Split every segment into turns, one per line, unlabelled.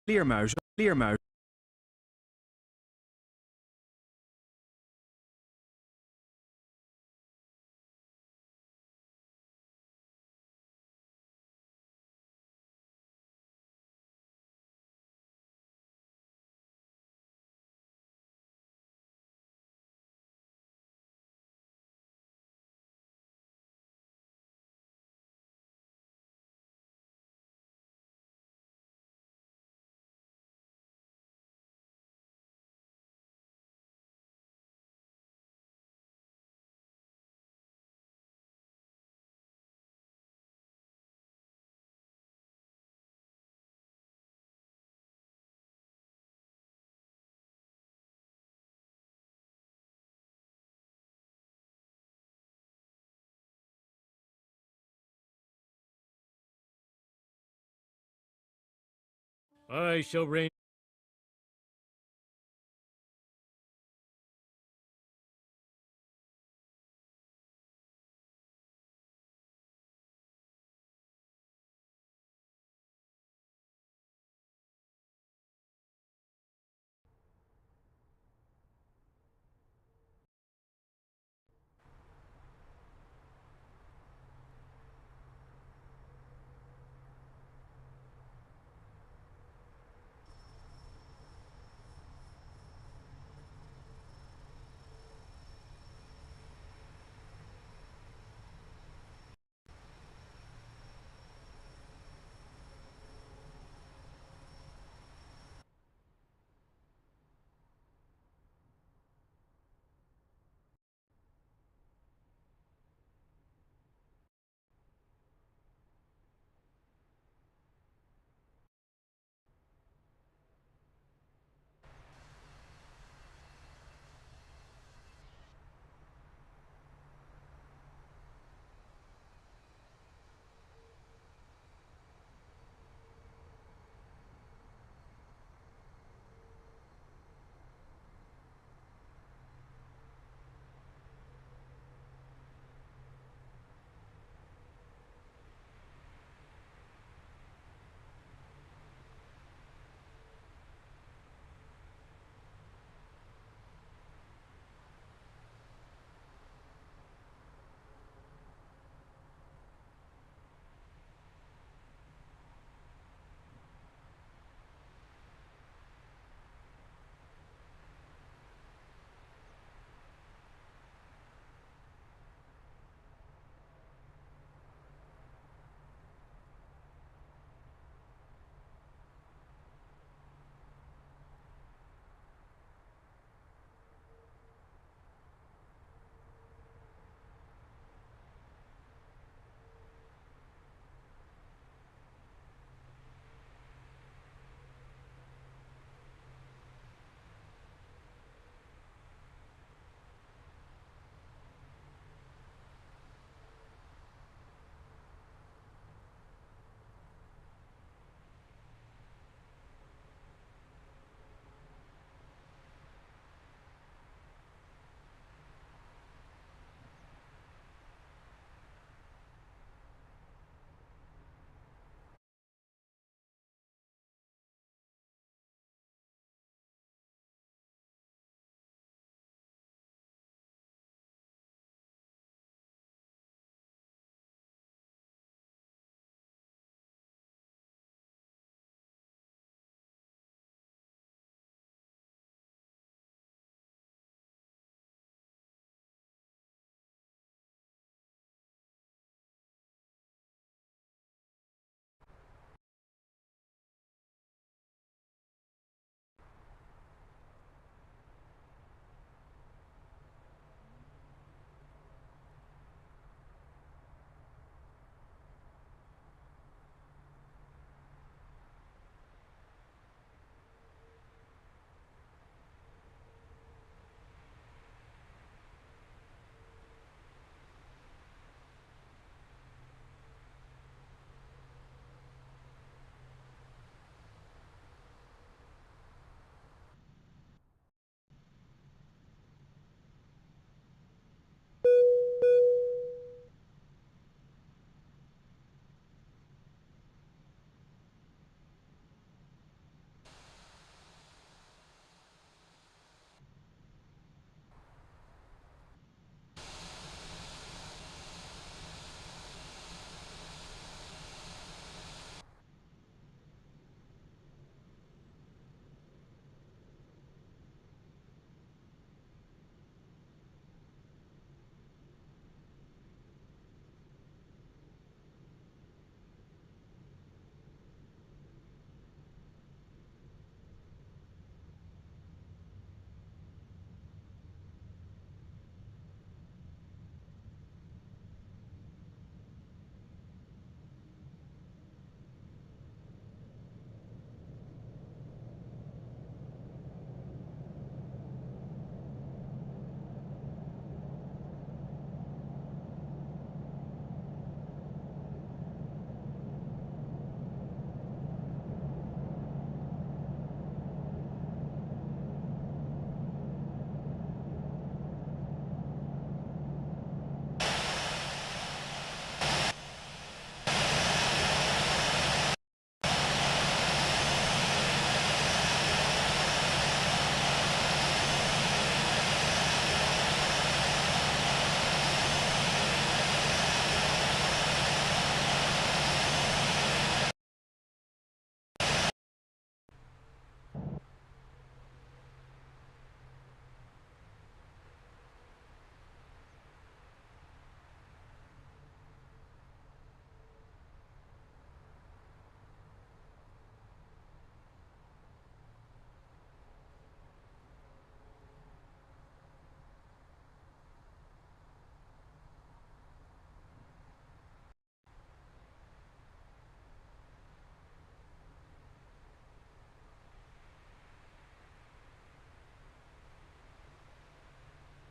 Leermuizen, leermuizen.
I shall reign.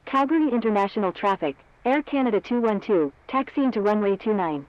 Calgary International Traffic, Air Canada 212, taxiing to runway 29.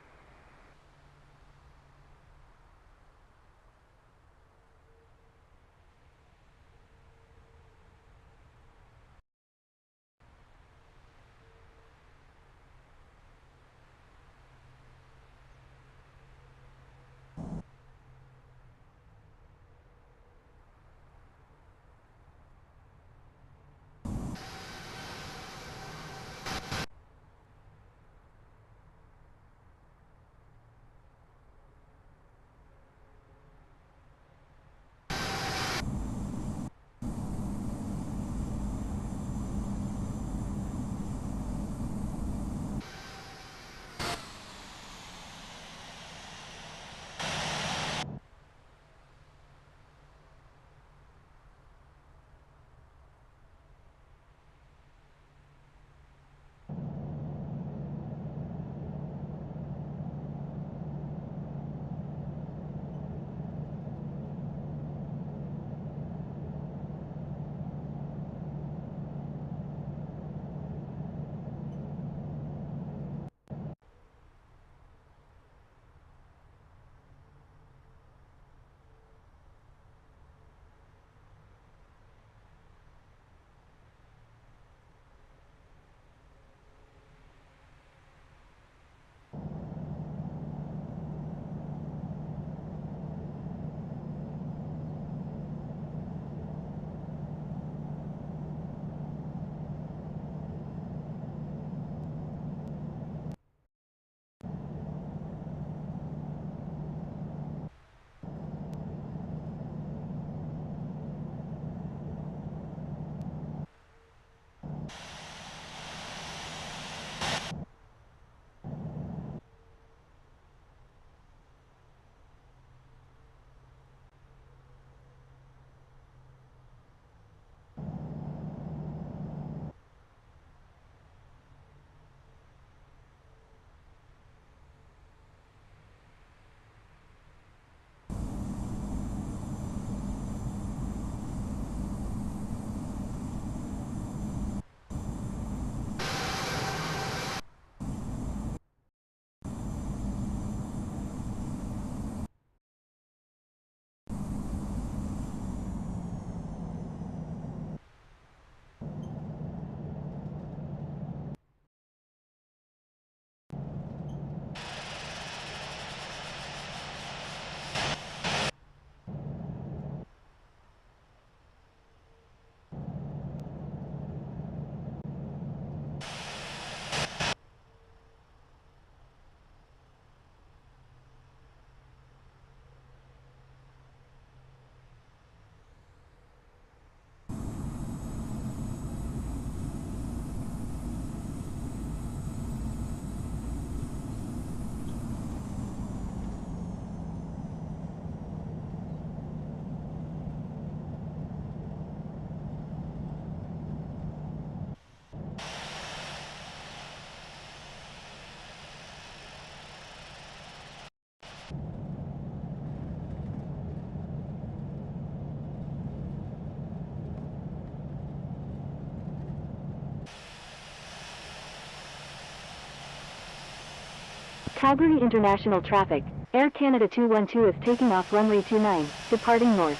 Calgary International Traffic, Air Canada 212 is taking off runway 29, departing north.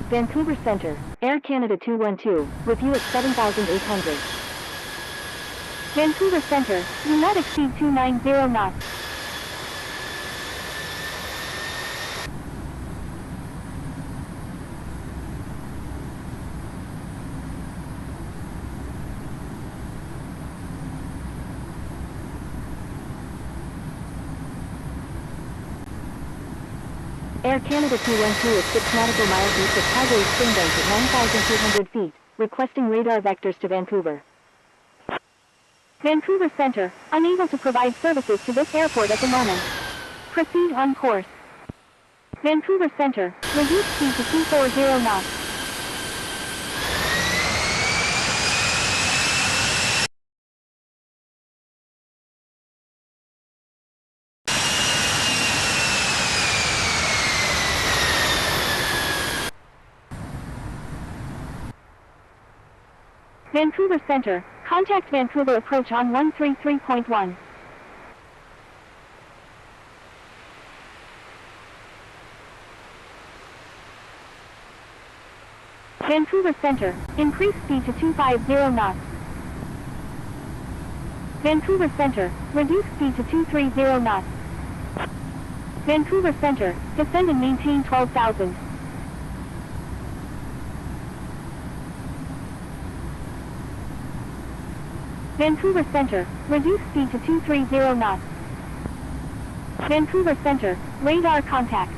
Vancouver Centre, Air Canada 212, with you at 7,800. Vancouver Centre, do not exceed 290 knots. Air Canada 212 is 6 nautical miles east of Calgary Springbank at 9,200 feet, requesting radar vectors to Vancouver. Vancouver Centre, unable to provide services to this airport at the moment. Proceed on course. Vancouver Centre, reduce speed to 240 knots. Vancouver Centre, contact Vancouver approach on 133.1. Vancouver Centre, increase speed to 250 knots. Vancouver Centre, reduce speed to 230 knots. Vancouver Centre, descend and maintain 12,000. Vancouver Centre, reduce speed to 230 knots. Vancouver Centre, radar contact.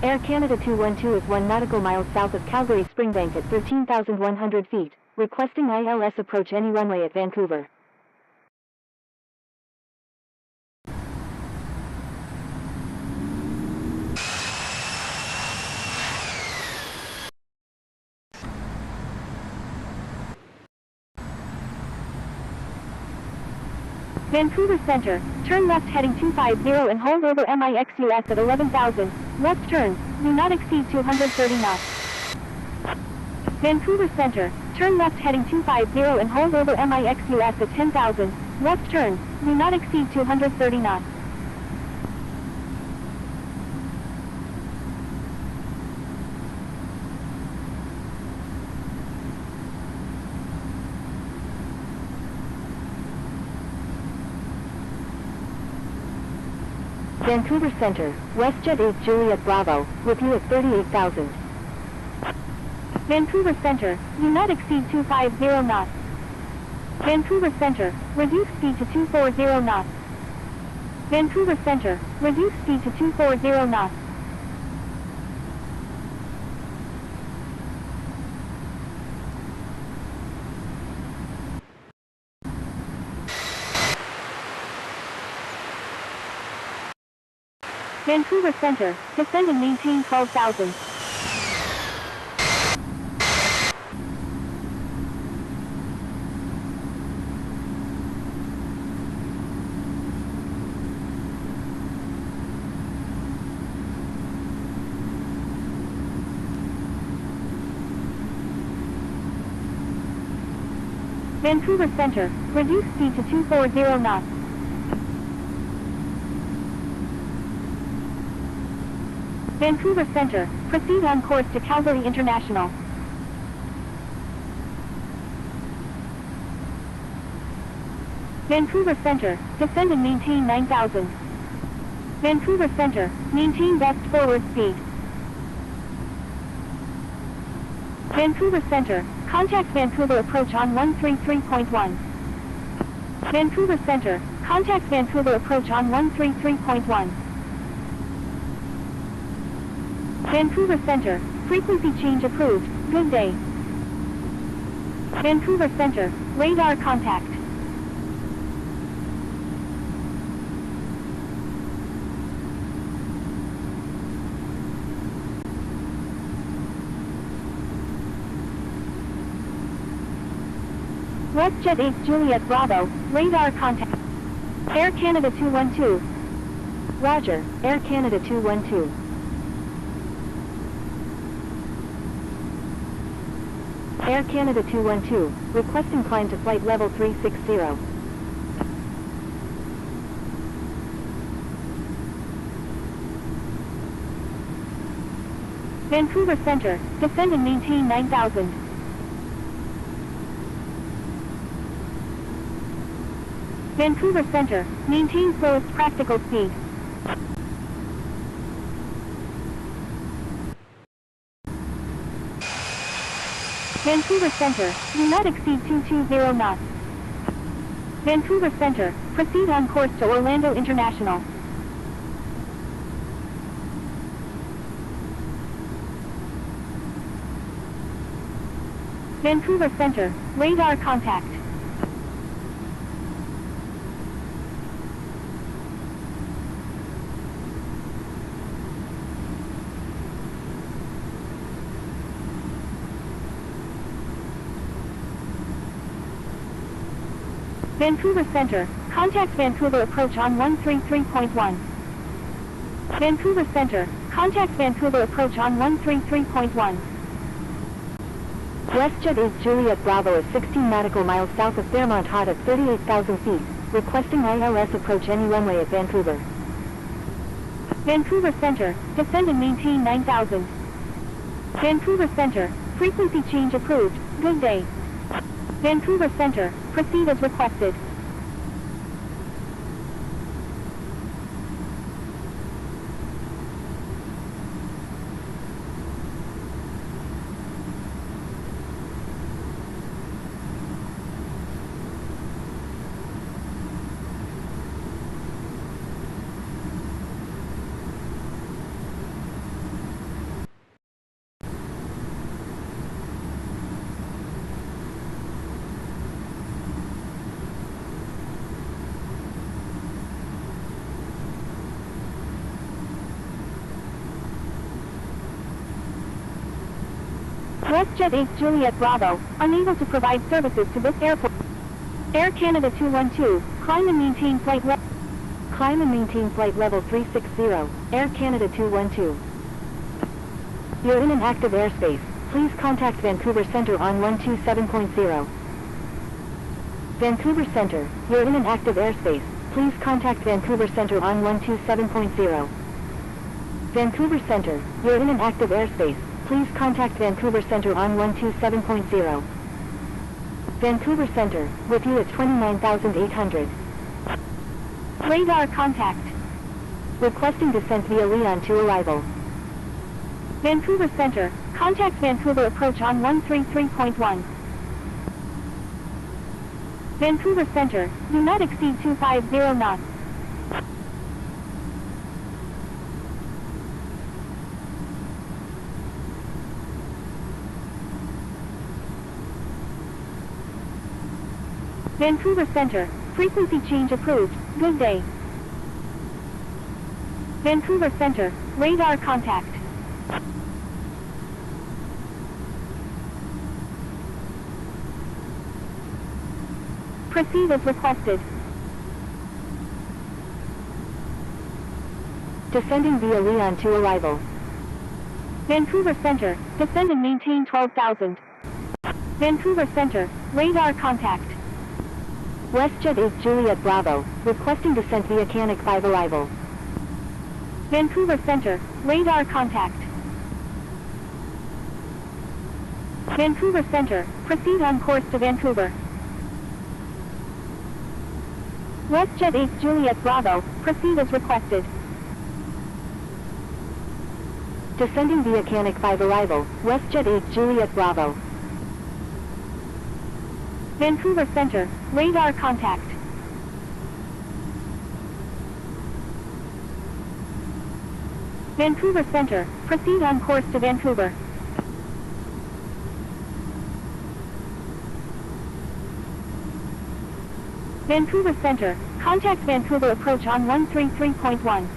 Air Canada 212 is 1 nautical miles south of Calgary Springbank at 13,100 feet, requesting ILS approach any runway at Vancouver. Vancouver Centre, turn left heading 250 and hold over MIXUS at 11,000, left turn, do not exceed 230 knots. Vancouver Centre, turn left heading 250 and hold over MIXUS at 10,000, left turn, do not exceed 230 knots. Vancouver Centre, WestJet 8 Juliet Bravo, with you at 38,000. Vancouver Centre, do not exceed 250 knots. Vancouver Centre, reduce speed to 240 knots. Vancouver Centre, reduce speed to 240 knots. Vancouver Centre, descend and maintain 12,000. Vancouver Centre, reduce speed to 240 knots. Vancouver Centre, proceed on course to Calgary International. Vancouver Centre, descend and maintain 9,000. Vancouver Centre, maintain best forward speed. Vancouver Centre, contact Vancouver approach on 133.1. Vancouver Centre, contact Vancouver approach on 133.1. Vancouver Centre, frequency change approved, good day. Vancouver Centre, radar contact. WestJet 8 Juliet Bravo, radar contact. Air Canada 212. Roger, Air Canada 212. Air Canada 212, requesting climb to flight level 360. Vancouver Center, descend and maintain 9,000. Vancouver Center, maintain slowest practical speed. Vancouver Center, do not exceed 220 knots. Vancouver Center, proceed on course to Orlando International. Vancouver Center, radar contact. Vancouver Center, contact Vancouver approach on 133.1. Vancouver Center, contact Vancouver approach on 133.1.
WestJet 8 Juliet Bravo is 16 nautical miles south of Fairmont Hot at 38,000 feet, requesting ILS approach any runway at Vancouver.
Vancouver Center, descend and maintain 9,000. Vancouver Center, frequency change approved, good day. Vancouver Center, proceed as requested. WestJet 8 Juliet Bravo, unable to provide services to this airport. Air Canada 212, climb and maintain flight level.
Climb and maintain flight level 360, Air Canada 212. You're in an active airspace. Please contact Vancouver Center on 127.0. Vancouver Center, you're in an active airspace. Please contact Vancouver Center on 127.0. Vancouver Center, you're in an active airspace. Please contact Vancouver Center on 127.0. Vancouver Center, with you at 29,800.
Radar contact.
Requesting descent via Leon to arrival.
Vancouver Center, contact Vancouver approach on 133.1. Vancouver Center, do not exceed 250 knots. Vancouver Center, frequency change approved, good day. Vancouver Center, radar contact. Proceed as requested.
Descending via Leon to arrival.
Vancouver Center, descend and maintain 12,000. Vancouver Center, radar contact.
WestJet 8 Juliet Bravo, requesting descent via Canic 5 arrival.
Vancouver Center, radar contact. Vancouver Center, proceed on course to Vancouver. WestJet 8 Juliet Bravo, proceed as requested.
Descending via Canic 5 arrival, WestJet 8 Juliet Bravo.
Vancouver Center, radar contact. Vancouver Center, proceed on course to Vancouver. Vancouver Center, contact Vancouver approach on 133.1.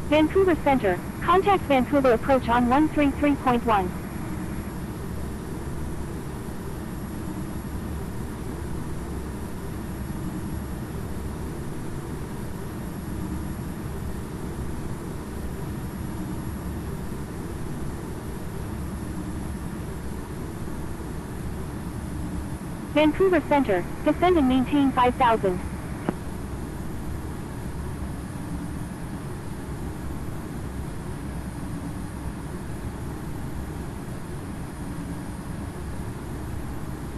Vancouver Center, contact Vancouver approach on 133.1. Vancouver Center, descend and maintain 5,000.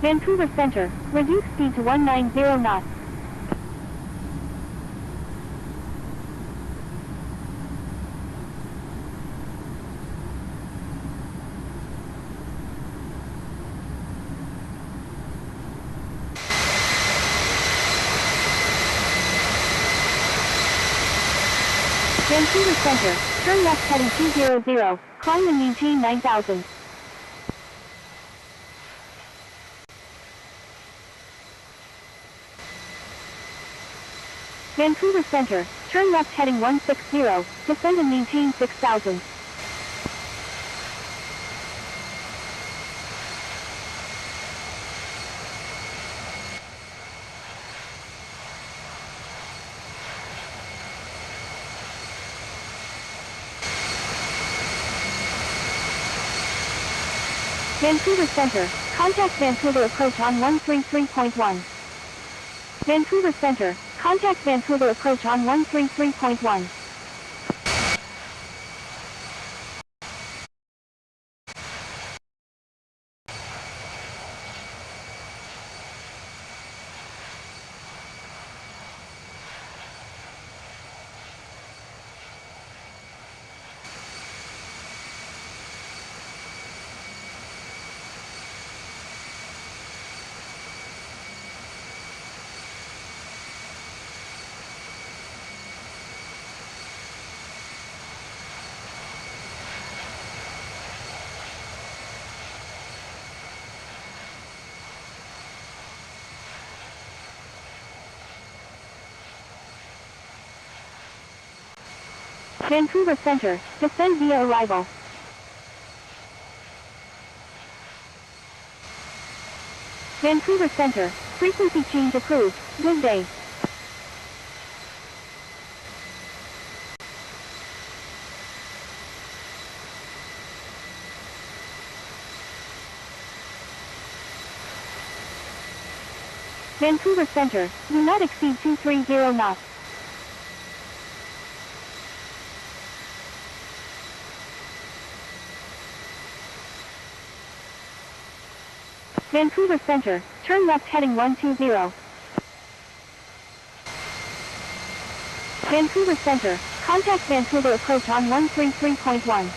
Vancouver Center, reduce speed to 190 knots. Vancouver Center, turn left heading 200, climb and maintain 9,000. Vancouver Center, turn left heading 160, descend and maintain 6,000. Vancouver Center, contact Vancouver approach on 133.1. Vancouver Center, contact Vancouver approach on 133.1. Vancouver Center, descend via arrival. Vancouver Center, frequency change approved. Good day. Vancouver Center, do not exceed 230 knots. Vancouver Center, turn left heading 120. Vancouver Center, contact Vancouver approach on 133.1.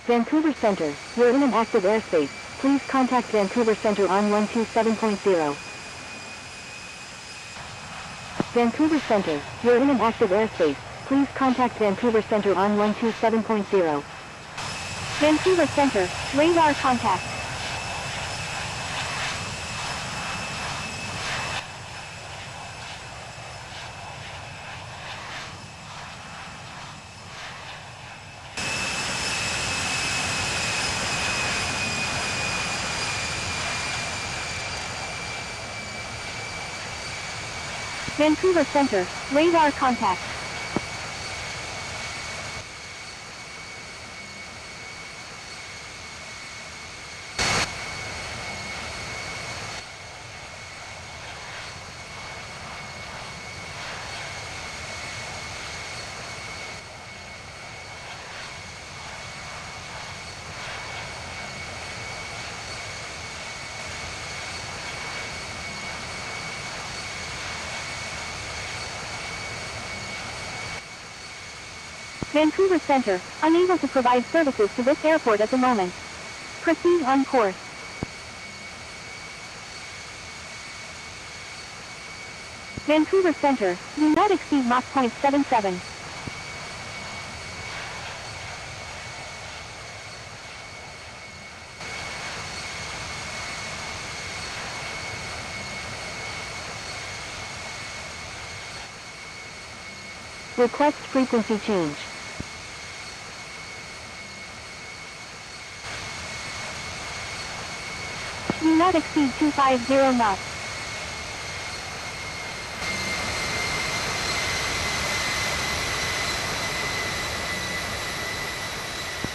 Vancouver Center, you're in an active airspace. Please contact Vancouver Center on 127.0. Vancouver Center, you're in an active airspace. Please contact Vancouver Center on 127.0.
Vancouver Center, radar contact. Vancouver Center, radar contact. Vancouver Center, unable to provide services to this airport at the moment. Proceed on course. Vancouver Center, do not exceed Mach 0.77.
Request frequency change.
Do not exceed 250 knots.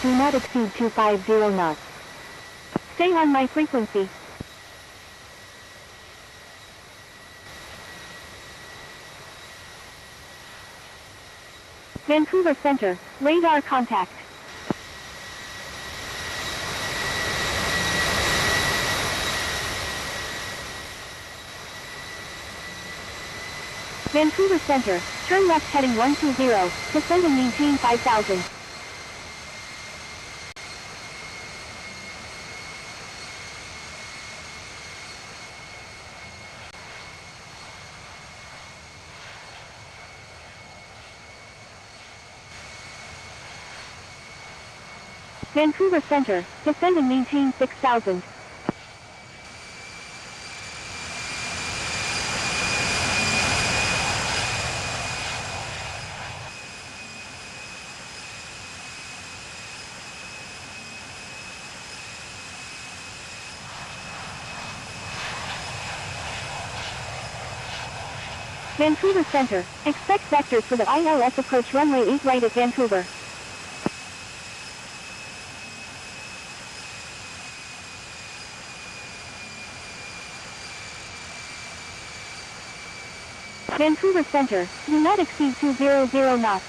Do not exceed 250 knots.
Stay on my frequency. Vancouver Center, radar contact. Vancouver Center, turn left heading 120, descend and maintain 5000. Vancouver Center, descend and maintain 6000. Vancouver Center, expect vectors for the ILS approach runway 8 right at Vancouver. Vancouver Center, do not exceed 200 knots.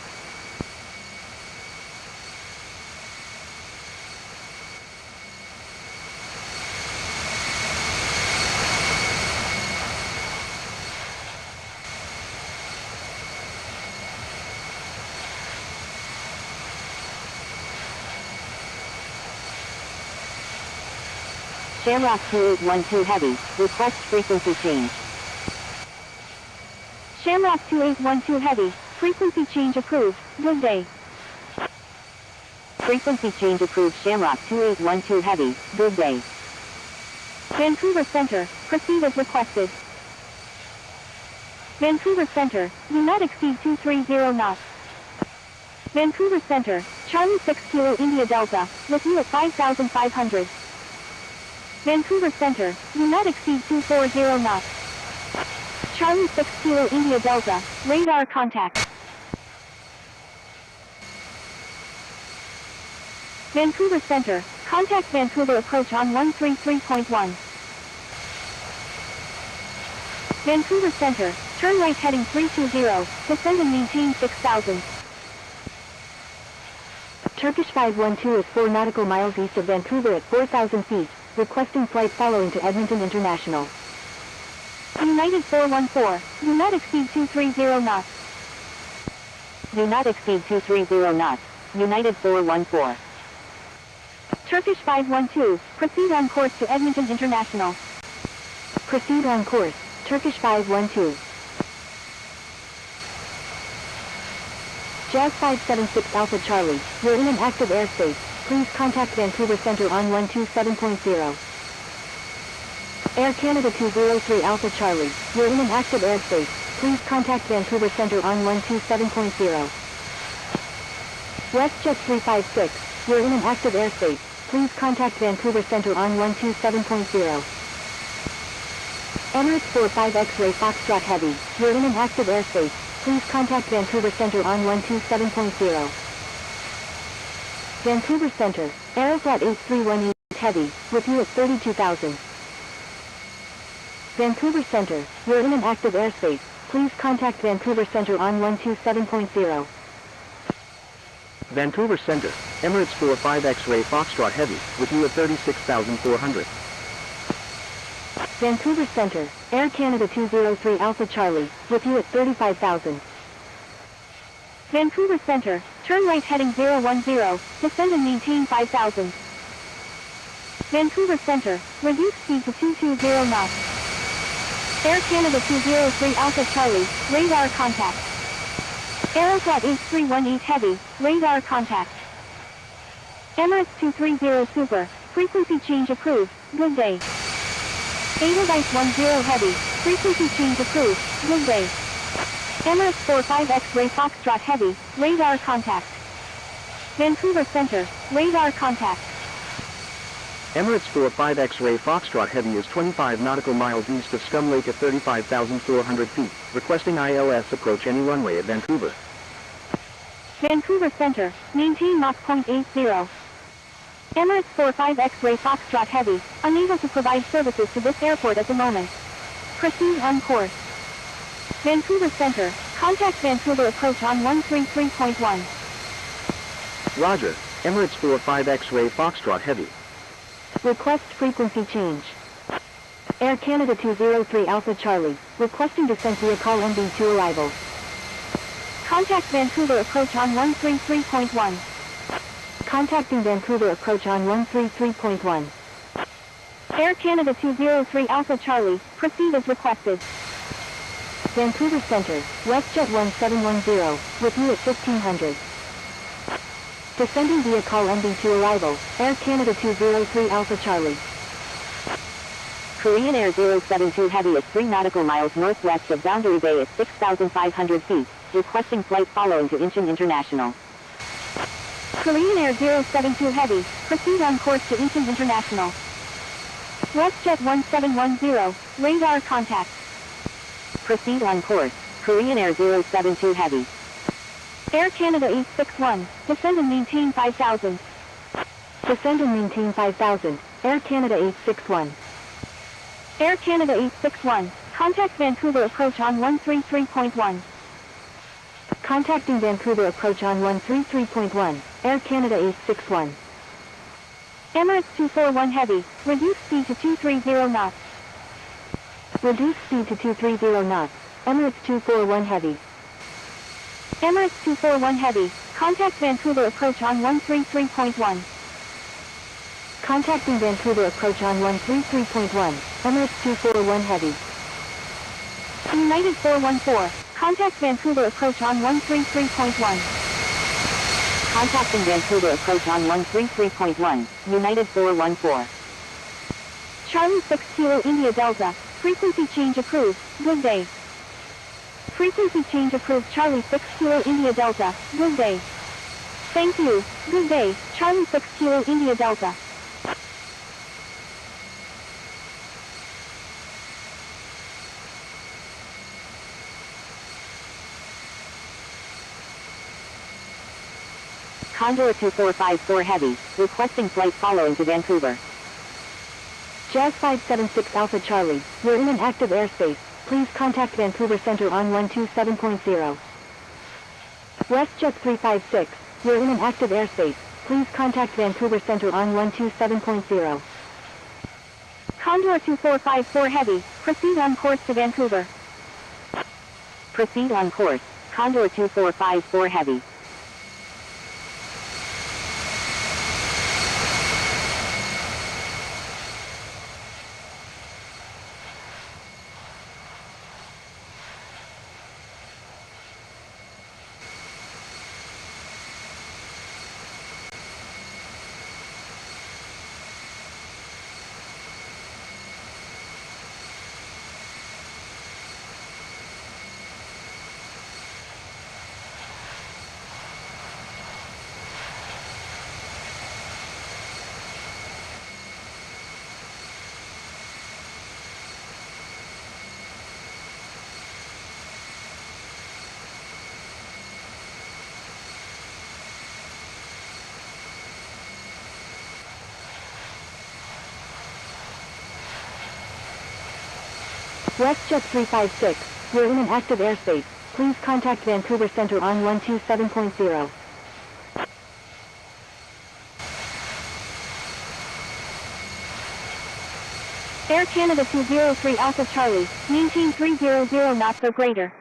Shamrock 2812 Heavy, request frequency change.
Shamrock 2812 Heavy, frequency change approved, good day.
Frequency change approved Shamrock 2812 Heavy, good day.
Vancouver Center, proceed as requested. Vancouver Center, do not exceed 230 knots. Vancouver Center, Charlie 6 Kilo India Delta, with you at 5500. Vancouver Center, do not exceed 240 knots. Charlie 6 Kilo India Delta, radar contact. Vancouver Center, contact Vancouver approach on 133.1. Vancouver Center, turn right heading 320, descend and maintain 6000.
Turkish 512 is 4 nautical miles east of Vancouver at 4,000 feet, requesting flight following to Edmonton International.
United 414, do not exceed 230 knots.
Do not exceed 230 knots, United 414.
Turkish 512, proceed on course to Edmonton International.
Proceed on course, Turkish 512. Jazz 576 Alpha Charlie, you're in an active airspace, please contact Vancouver Center on 127.0. Air Canada 203 Alpha Charlie, you're in an active airspace, please contact Vancouver Center on 127.0. WestJet 356, you're in an active airspace, please contact Vancouver Center on 127.0. Emirates 45 X-Ray Foxtrot Heavy, you're in an active airspace, please contact Vancouver Center on 127.0. Vancouver Center, Aeroflot 8318 Heavy, with you at 32,000. Vancouver Center, you're in an active airspace, please contact Vancouver Center on 127.0.
Vancouver Center, Emirates 45 X-Ray Foxtrot Heavy, with you at 36,400.
Vancouver Center, Air Canada 203 Alpha Charlie, with you at 35,000.
Vancouver Center, turn right heading 010, descend and maintain 5000. Vancouver Center, reduce speed to 220 knots. Air Canada 203 Alpha Charlie, radar contact. Aeroflot 8318 Heavy, radar contact. Emirates 230 Super, frequency change approved, good day. Edelweiss 10 Heavy, frequency change approved, good day. Emirates 45 X-Ray Foxtrot Heavy, radar contact. Vancouver Center, radar contact.
Emirates 45 X-Ray Foxtrot Heavy is 25 nautical miles east of Scum Lake at 35,400 feet, requesting ILS approach any runway at Vancouver.
Vancouver Center, maintain Mach .80. Emirates 45 X-Ray Foxtrot Heavy, unable to provide services to this airport at the moment. Proceed on course. Vancouver Center, Contact Vancouver approach on 133.1.
Roger. Emirates 45 X-Ray Foxtrot Heavy.
Request frequency change. Air Canada 203 Alpha Charlie, requesting descent via call ending to arrival.
Contact Vancouver approach on 133.1.
Contacting Vancouver approach on 133.1.
Air Canada 203 Alpha Charlie, proceed as requested.
Vancouver Centre, WestJet 1710, with you at 1500. Descending via call ending to arrival, Air Canada 203 Alpha Charlie.
Korean Air 072 Heavy is 3 nautical miles northwest of Boundary Bay at 6,500 feet, requesting flight following to Incheon International. Korean Air 072 Heavy, proceed on course to Incheon International. WestJet 1710, radar contact. Proceed on course, Korean Air 072 Heavy. Air Canada 861, descend and maintain 5,000.
Descend and maintain 5,000, Air Canada 861.
Air Canada 861, contact Vancouver approach on 133.1.
Contacting Vancouver approach on 133.1, Air Canada 861.
Emirates 241 Heavy, reduce speed to 230 knots.
Reduce speed to 230 knots, Emirates 241 Heavy.
Emirates 241 Heavy, contact Vancouver approach on 133.1.
Contacting Vancouver approach on 133.1, Emirates 241 Heavy.
United 414, contact Vancouver approach on 133.1. Contacting Vancouver approach on 133.1, United 414. Charlie 6 Kilo India Delta, frequency change approved, good day. Frequency change approved Charlie 6 Kilo India Delta, good day. Thank you, good day, Charlie 6 Kilo India Delta. Condor 2454 Heavy, requesting flight following to Vancouver.
Jazz 576 Alpha Charlie, you're in an active airspace, please contact Vancouver Centre on 127.0. WestJet 356, you're in an active airspace, please contact Vancouver Centre on 127.0.
Condor 2454 Heavy, proceed on course to Vancouver. Proceed on course, Condor 2454 Heavy.
WestJet 356, you're in an active airspace, please contact Vancouver Centre on 127.0.
Air Canada 203 Alpha Charlie, maintain 300 knots or greater.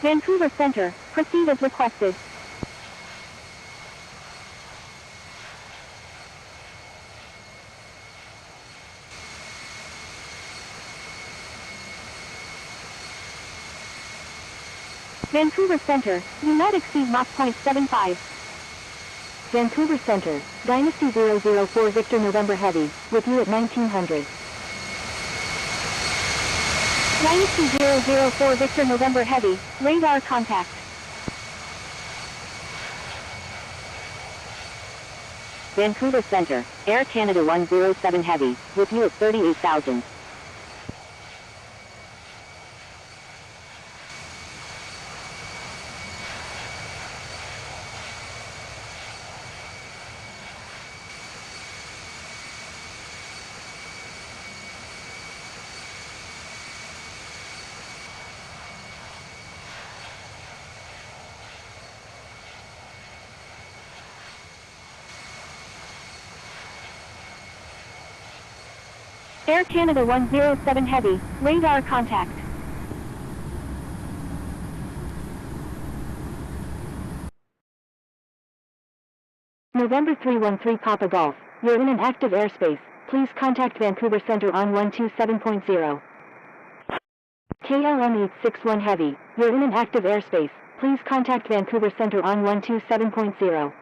Vancouver Centre, proceed as requested. Vancouver Centre, do not exceed Mach .75.
Vancouver Centre, Dynasty 004 Victor November Heavy, with you at 1900.
92-004 Victor November Heavy, radar contact.
Vancouver Center, Air Canada 107 Heavy, with you at 38,000.
Air Canada 107 Heavy, radar contact.
November 313 Papa Golf, you're in an active airspace. Please contact Vancouver Center on 127.0. KLM 861 Heavy, you're in an active airspace. Please contact Vancouver Center on 127.0.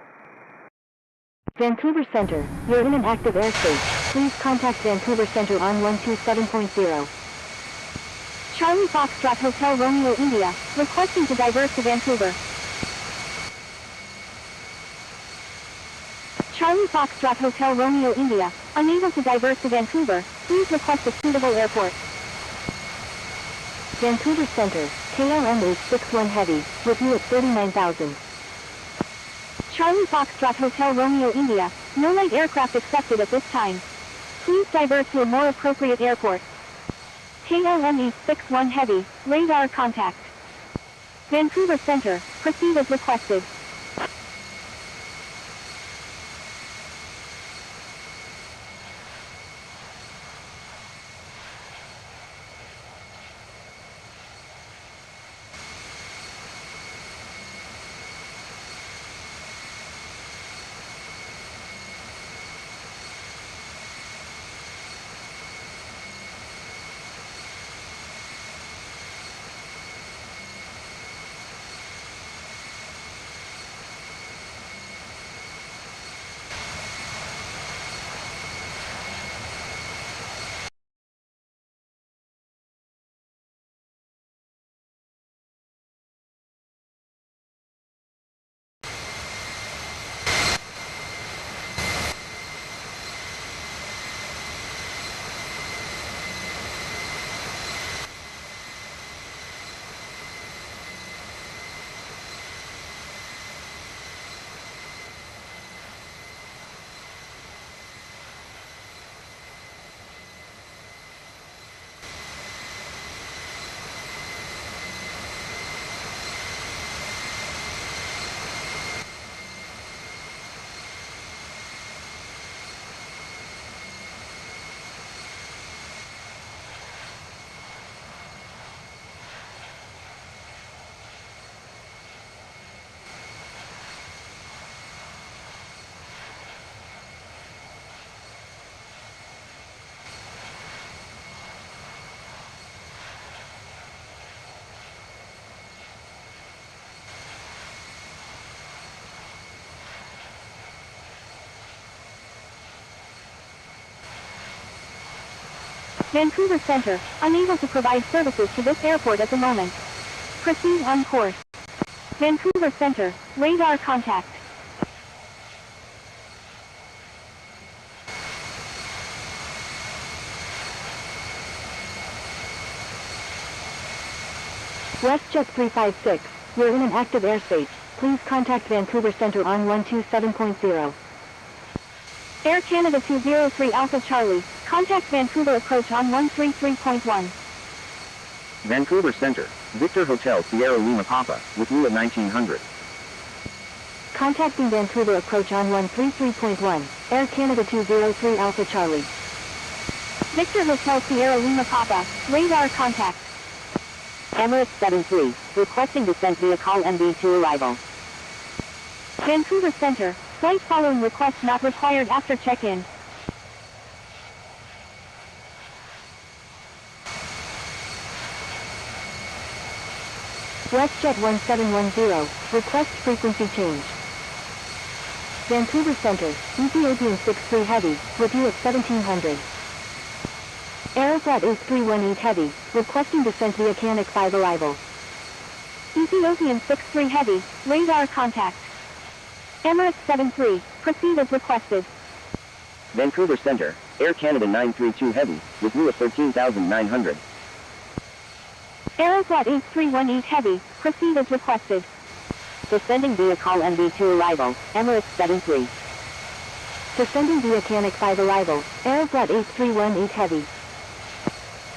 Vancouver Center, you're in an active airspace. Please contact Vancouver Center on 127.0.
Charlie Foxtrot Hotel Romeo India, requesting to divert to Vancouver. Charlie Foxtrot Hotel Romeo India, unable to divert to Vancouver, please request a suitable airport.
Vancouver Center, KLM 861 Heavy, with you at 39,000.
Charlie Foxtrot Hotel Romeo India, no light aircraft accepted at this time. Please divert to a more appropriate airport. KLM 861 Heavy, radar contact. Vancouver Center, proceed as requested. Vancouver Center, unable to provide services to this airport at the moment. Proceed on course. Vancouver Center, radar contact.
WestJet 356, you're in an active airspace. Please contact Vancouver Center on 127.0.
Air Canada 203 Alpha Charlie, contact Vancouver approach on 133.1.
Vancouver Center, Victor Hotel Sierra Lima Papa, with you at 1900.
Contacting Vancouver approach on 133.1, Air Canada 203 Alpha Charlie.
Victor Hotel Sierra Lima Papa, radar contact.
Emirates 73, requesting descent via call MB2 arrival.
Vancouver Center, flight following request not required after check-in.
WestJet 1710, request frequency change. Vancouver Center, Ethiopian 63 Heavy, with you at 1700. Aeroflat A318 Heavy, requesting descent via Canuck 5 arrival.
Ethiopian 63 Heavy, radar contact. Emirates 73, proceed as requested.
Vancouver Center, Air Canada 932 Heavy, with you at 13,900.
Aeroflat A318 Heavy, proceed as requested.
Descending via call MV2 arrival, Emirates 73. Descending via Canuck 5 arrival, Aeroflat A318 Heavy.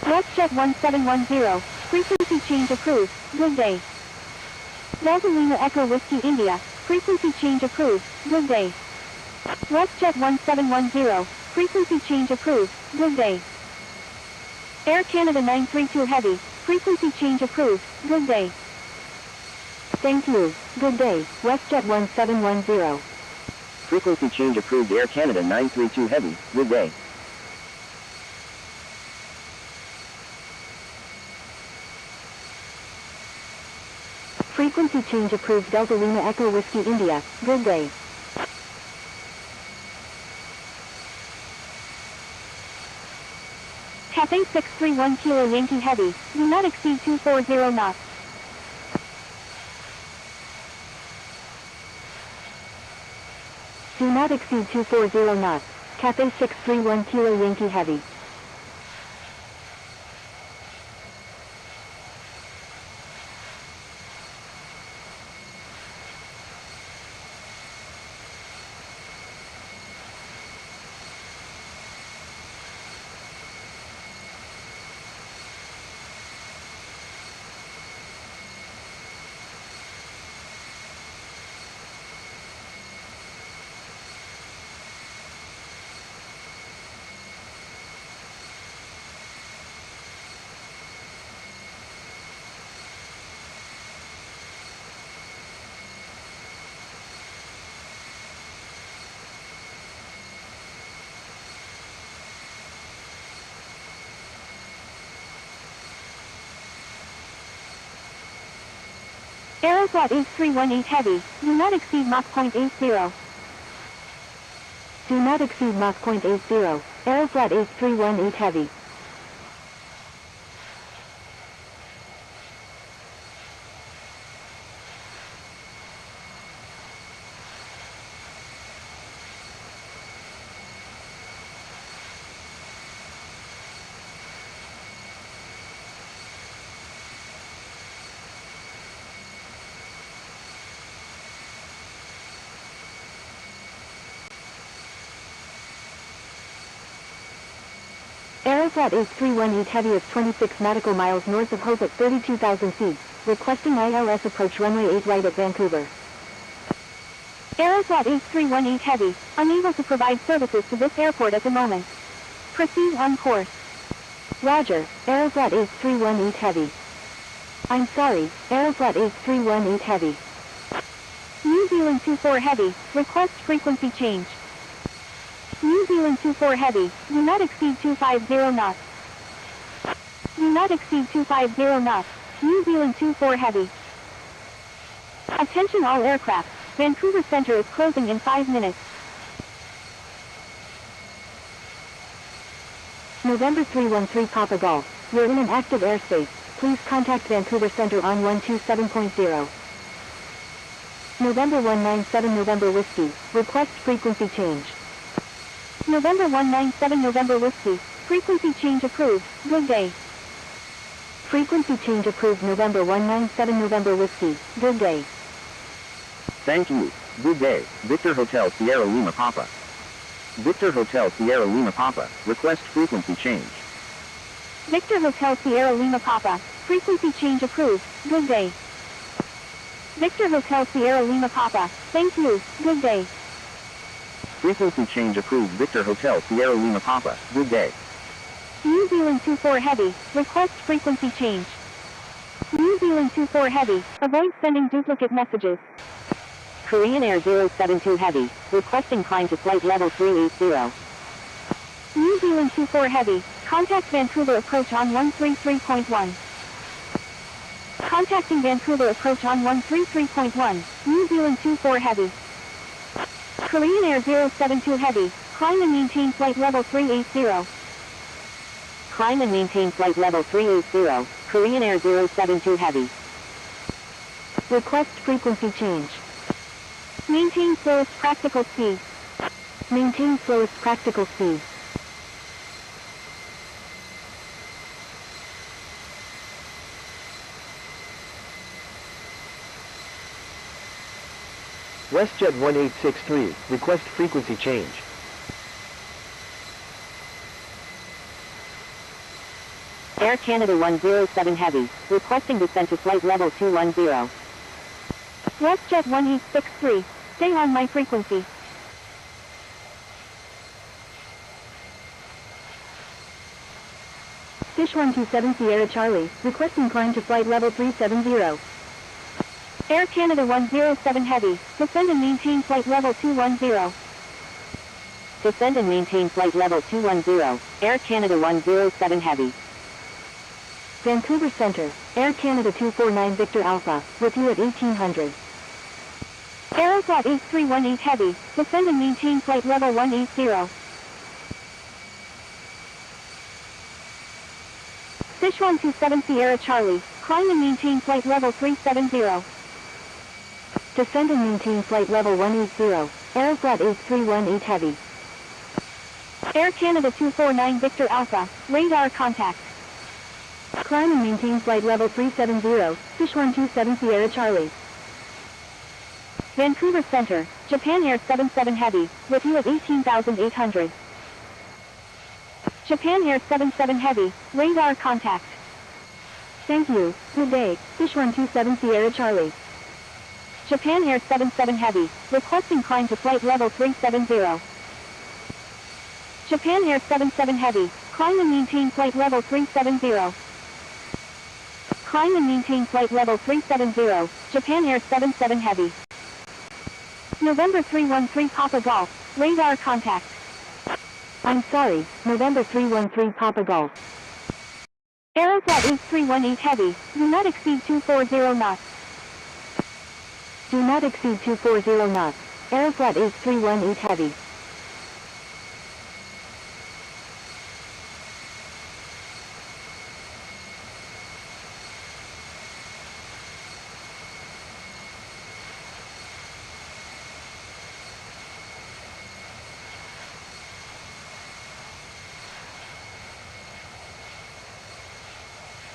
WestJet 1710, frequency change approved, good day. Delta Lima Echo Whiskey India, frequency change approved, good day. WestJet 1710, frequency change approved, good day. Air Canada 932 Heavy, frequency change approved, good day.
Thank you, good day, WestJet 1710.
Frequency change approved Air Canada 932 Heavy, good day.
Frequency change approved Delta Lima Echo Whiskey India, good day.
Cathay 631 Kilo Yankee Heavy, do not exceed 240 knots.
Do not exceed 240 knots, Cathay 631 Kilo Yankee Heavy.
Aeroflat A318 Heavy, do not exceed Mach .80.
Do not exceed Mach .80, Aeroflat A318 Heavy. Aeroflat A318 Heavy is 26 nautical miles north of Hope at 32,000 feet, requesting ILS approach runway 8 right at Vancouver.
Aeroflat A318 Heavy, unable to provide services to this airport at the moment. Proceed on course.
Roger, Aeroflat A318 Heavy. I'm sorry, Aeroflat A318 Heavy.
New Zealand 24 Heavy, request frequency change. New Zealand 24 Heavy, do not exceed 250 knots. Do not exceed 250 knots, New Zealand 24 Heavy. Attention all aircraft, Vancouver Centre is closing in 5 minutes.
November 313 Papa Golf, you're in an active airspace, please contact Vancouver Centre on 127.0. November 197 November Whiskey, request frequency change.
November 197 November Whiskey, frequency change approved, good day.
Frequency change approved November 197 November Whiskey, good day.
Thank you, good day, Victor Hotel Sierra Lima Papa. Victor Hotel Sierra Lima Papa, request frequency change.
Victor Hotel Sierra Lima Papa, frequency change approved, good day. Victor Hotel Sierra Lima Papa, thank you, good day.
Frequency change approved Victor Hotel Sierra Lima Papa, good day.
New Zealand 24 Heavy, request frequency change. New Zealand 24 Heavy, avoid sending duplicate messages.
Korean Air 072 Heavy, requesting climb to flight level 380.
New Zealand 24 Heavy, contact Vancouver approach on 133.1. Contacting Vancouver approach on 133.1, New Zealand 24 Heavy. Korean Air 072 Heavy, climb and maintain flight level 380.
Climb and maintain flight level 380, Korean Air 072 Heavy. Request frequency change.
Maintain slowest practical speed.
Maintain slowest practical speed.
WestJet 1863, request frequency change.
Air Canada 107 Heavy, requesting descent to flight level 210.
WestJet 1863, stay on my frequency.
Fish 127 Sierra Charlie, requesting climb to flight level 370.
Air Canada 107 Heavy, descend and maintain flight level 210.
Descend and maintain flight level 210, Air Canada 107 Heavy. Vancouver Centre, Air Canada 249 Victor Alpha, with you at 1800.
Aeroflot 8318 Heavy, descend and maintain flight level 180. Fish 127 Sierra Charlie, climb and maintain flight level 370.
Descend and maintain flight level 180, Aeroflot 8318 Heavy.
Air Canada 249 Victor Alpha, radar contact.
Climb and maintain flight level 370, Fish 127 Sierra Charlie.
Vancouver Centre, Japan Air 77 Heavy, with you at 18,800. Japan Air 77 Heavy, radar contact.
Thank you, good day, Fish 127 Sierra Charlie.
Japan Air 77 Heavy, requesting climb to flight level 370. Japan Air 77 Heavy, climb and maintain flight level 370. Climb and maintain flight level 370, Japan Air 77 Heavy. November 313 Papa Golf, radar contact.
I'm sorry, November 313 Papa Golf.
Aeroflot 8318 Heavy, do not exceed 240 knots.
Do not exceed 240 knots, Aeroflot 8318 Heavy.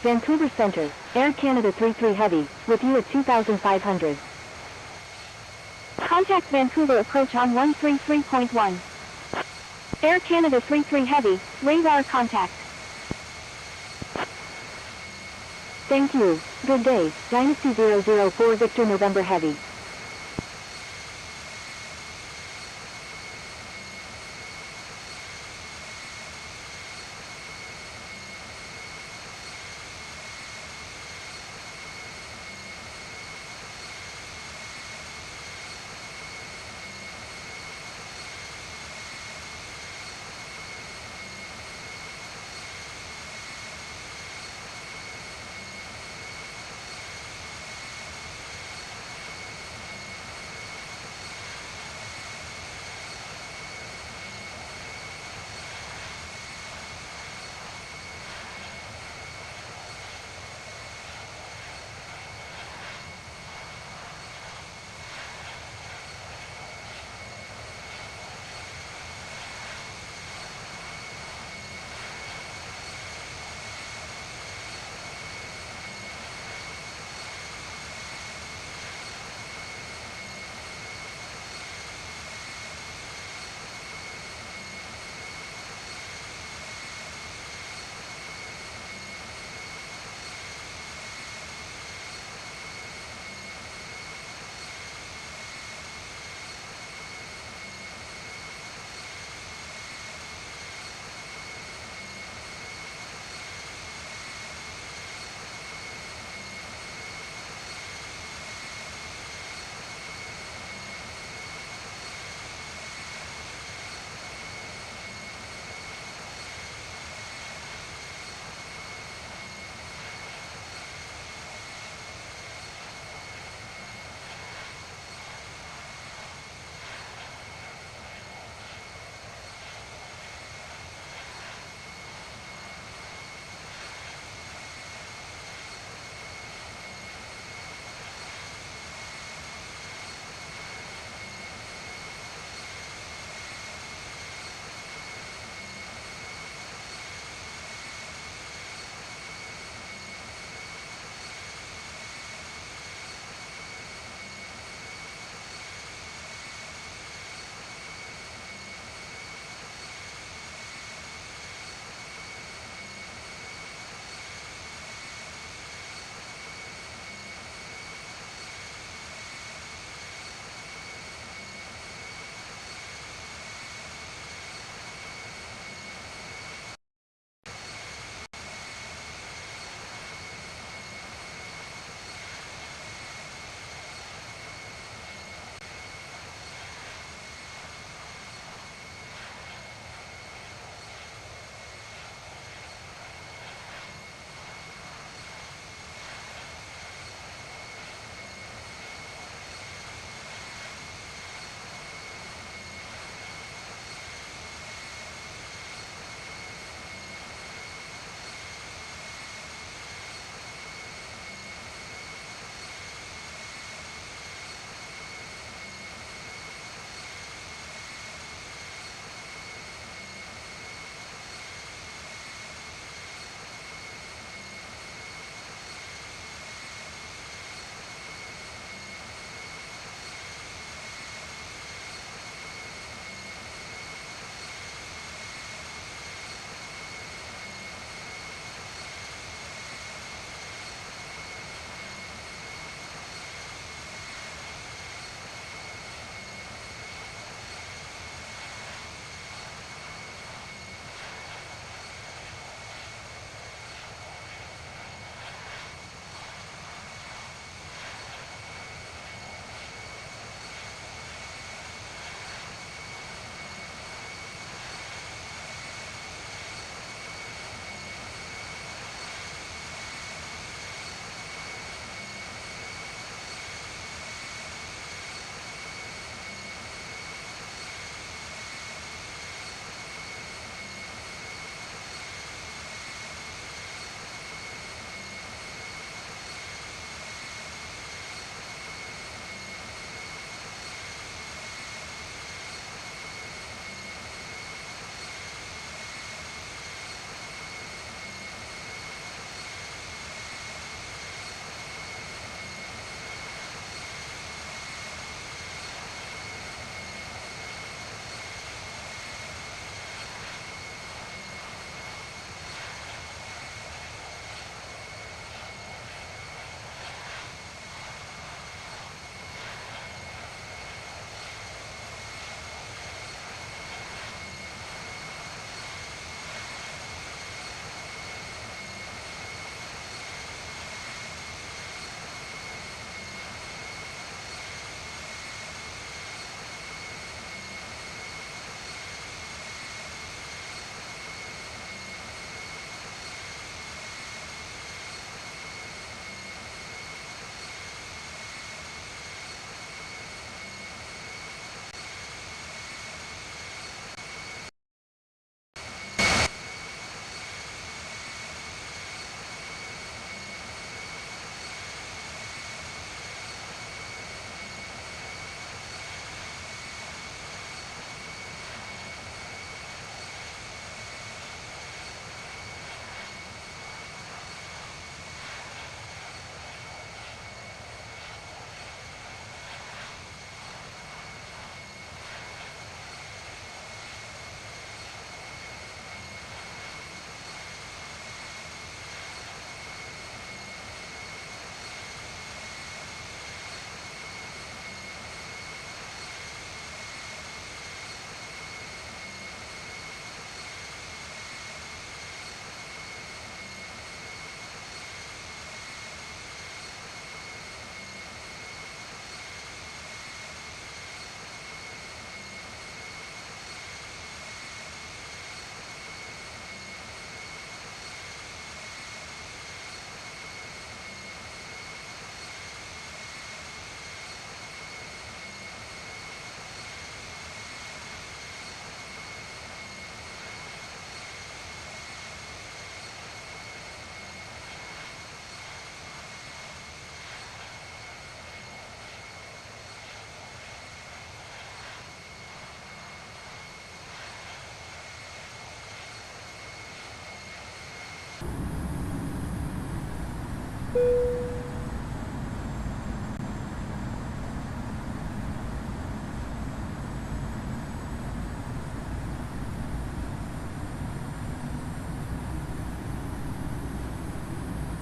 Vancouver Centre, Air Canada 33 Heavy, with you at 2,500.
Contact Vancouver approach on 133.1. Air Canada 33 Heavy, radar contact.
Thank you, good day, Dynasty 004 Victor November Heavy.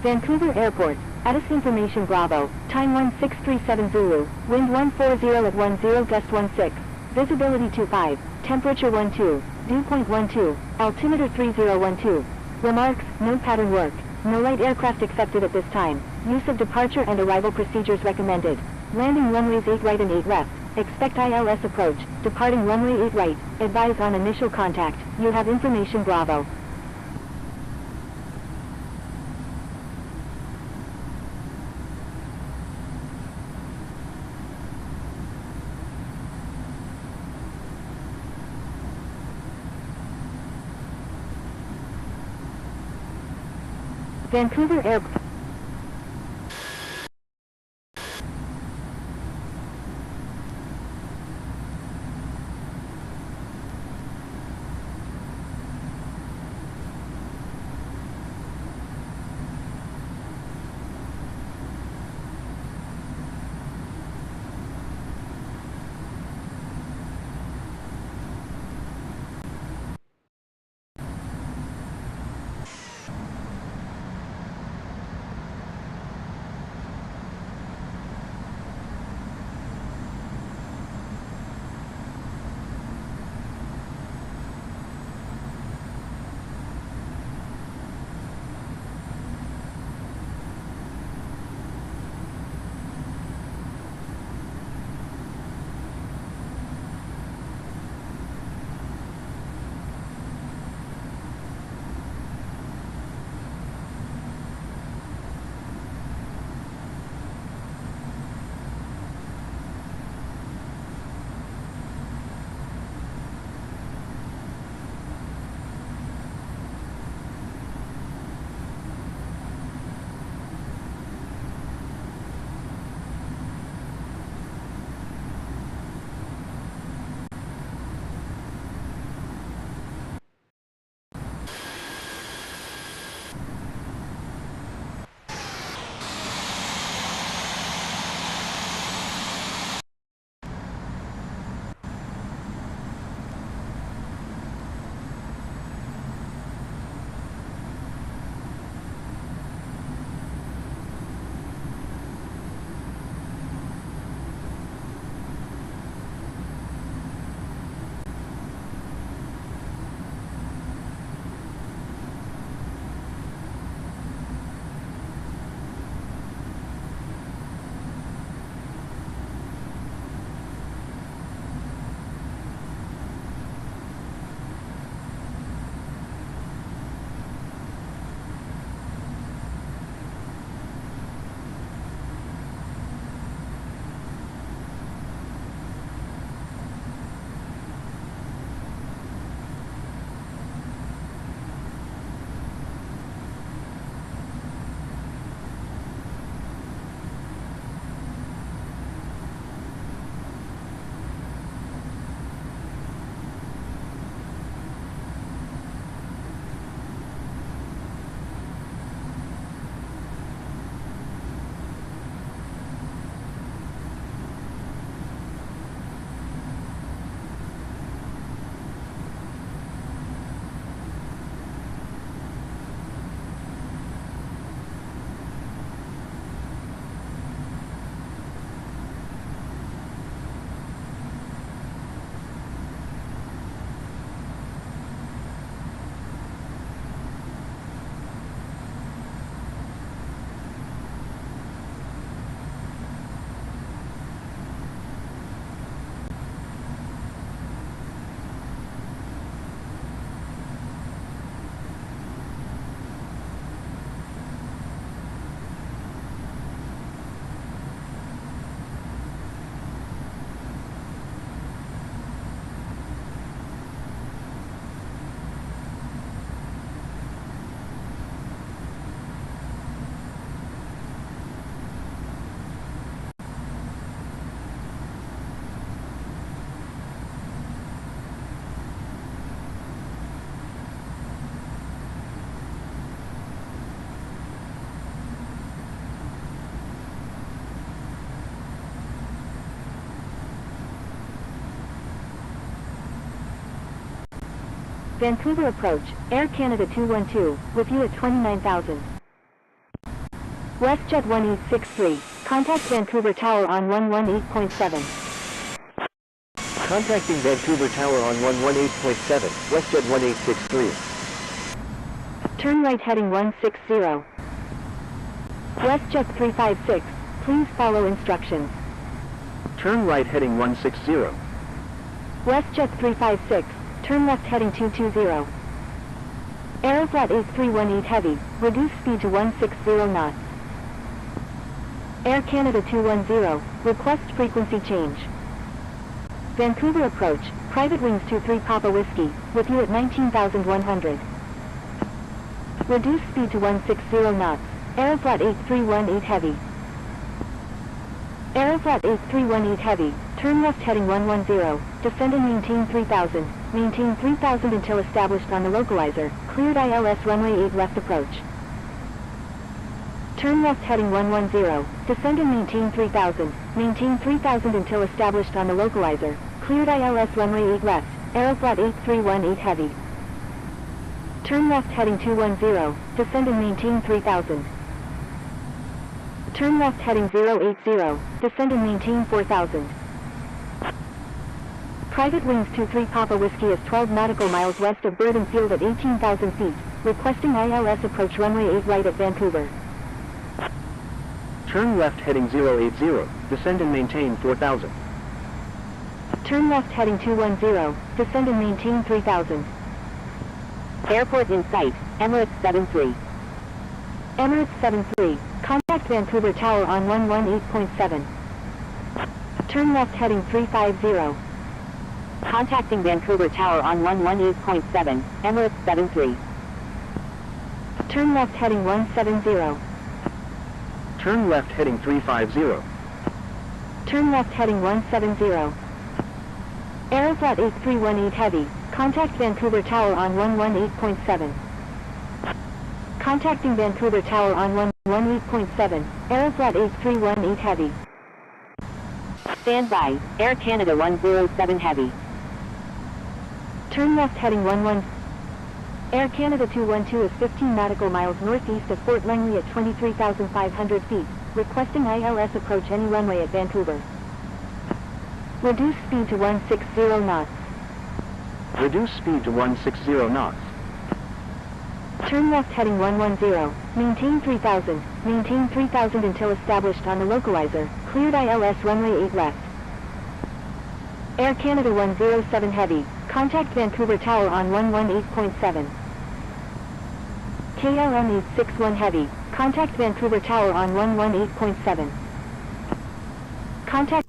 Vancouver Airport, status information Bravo, time 1637 Zulu, wind 140 at 10 gust 16, visibility 25, temperature 12, dew point 12, altimeter 3012. Remarks, no pattern work, no light aircraft accepted at this time, use of departure and arrival procedures recommended. Landing runways 8 right and 8 left, expect ILS approach, departing runway 8 right, advise on initial contact, you have information Bravo. Vancouver Airport. Vancouver approach, Air Canada 212, with you at 29,000. WestJet 1863, contact Vancouver Tower on 118.7.
Contacting Vancouver Tower on 118.7, WestJet 1863.
Turn right heading 160. WestJet 356, please follow instructions.
Turn right heading 160.
WestJet 356, turn left heading 220. Aeroflat 8318 Heavy, reduce speed to 160 knots. Air Canada 210, request frequency change. Vancouver approach, private wings 23 Papa Whiskey, with you at 19,100. Reduce speed to 160 knots. Aeroflat 8318 Heavy. Aeroflat 8318 Heavy, turn left heading 110, descend and maintain 3000. Maintain 3000 until established on the localizer, cleared ILS runway 8 left approach. Turn left heading 110, descend and maintain 3000. Maintain 3000 until established on the localizer, cleared ILS runway 8 left, Aeroflat 8318 Heavy. Turn left heading 210, descend and maintain 3000. Turn left heading 080, descend and maintain 4000. Private wings 23 Papa Whiskey is 12 nautical miles west of Burden Field at 18,000 feet, requesting ILS approach runway 8 right at Vancouver.
Turn left heading 080, descend and maintain 4000.
Turn left heading 210, descend and maintain 3000.
Airport in sight, Emirates 73.
Emirates 73, contact Vancouver Tower on 118.7. Turn left heading 350.
Contacting Vancouver Tower on 118.7, Emirates 73.
Turn left heading 170.
Turn left heading 350.
Turn left heading 170. Aeroflat 8318 Heavy, contact Vancouver Tower on 118.7. Contacting Vancouver Tower on 118.7, Aeroflat 8318 Heavy.
Stand by, Air Canada 107 Heavy.
Turn left heading 11. Air Canada 212 is 15 nautical miles northeast of Fort Langley at 23,500 feet, requesting ILS approach any runway at Vancouver. Reduce speed to 160 knots.
Reduce speed to 160 knots.
Turn left heading 110, maintain 3000, maintain 3000 until established on the localizer, cleared ILS runway 8 left. Air Canada 107 Heavy, contact Vancouver Tower on 118.7. KLM 861 Heavy, contact Vancouver Tower on 118.7. Contact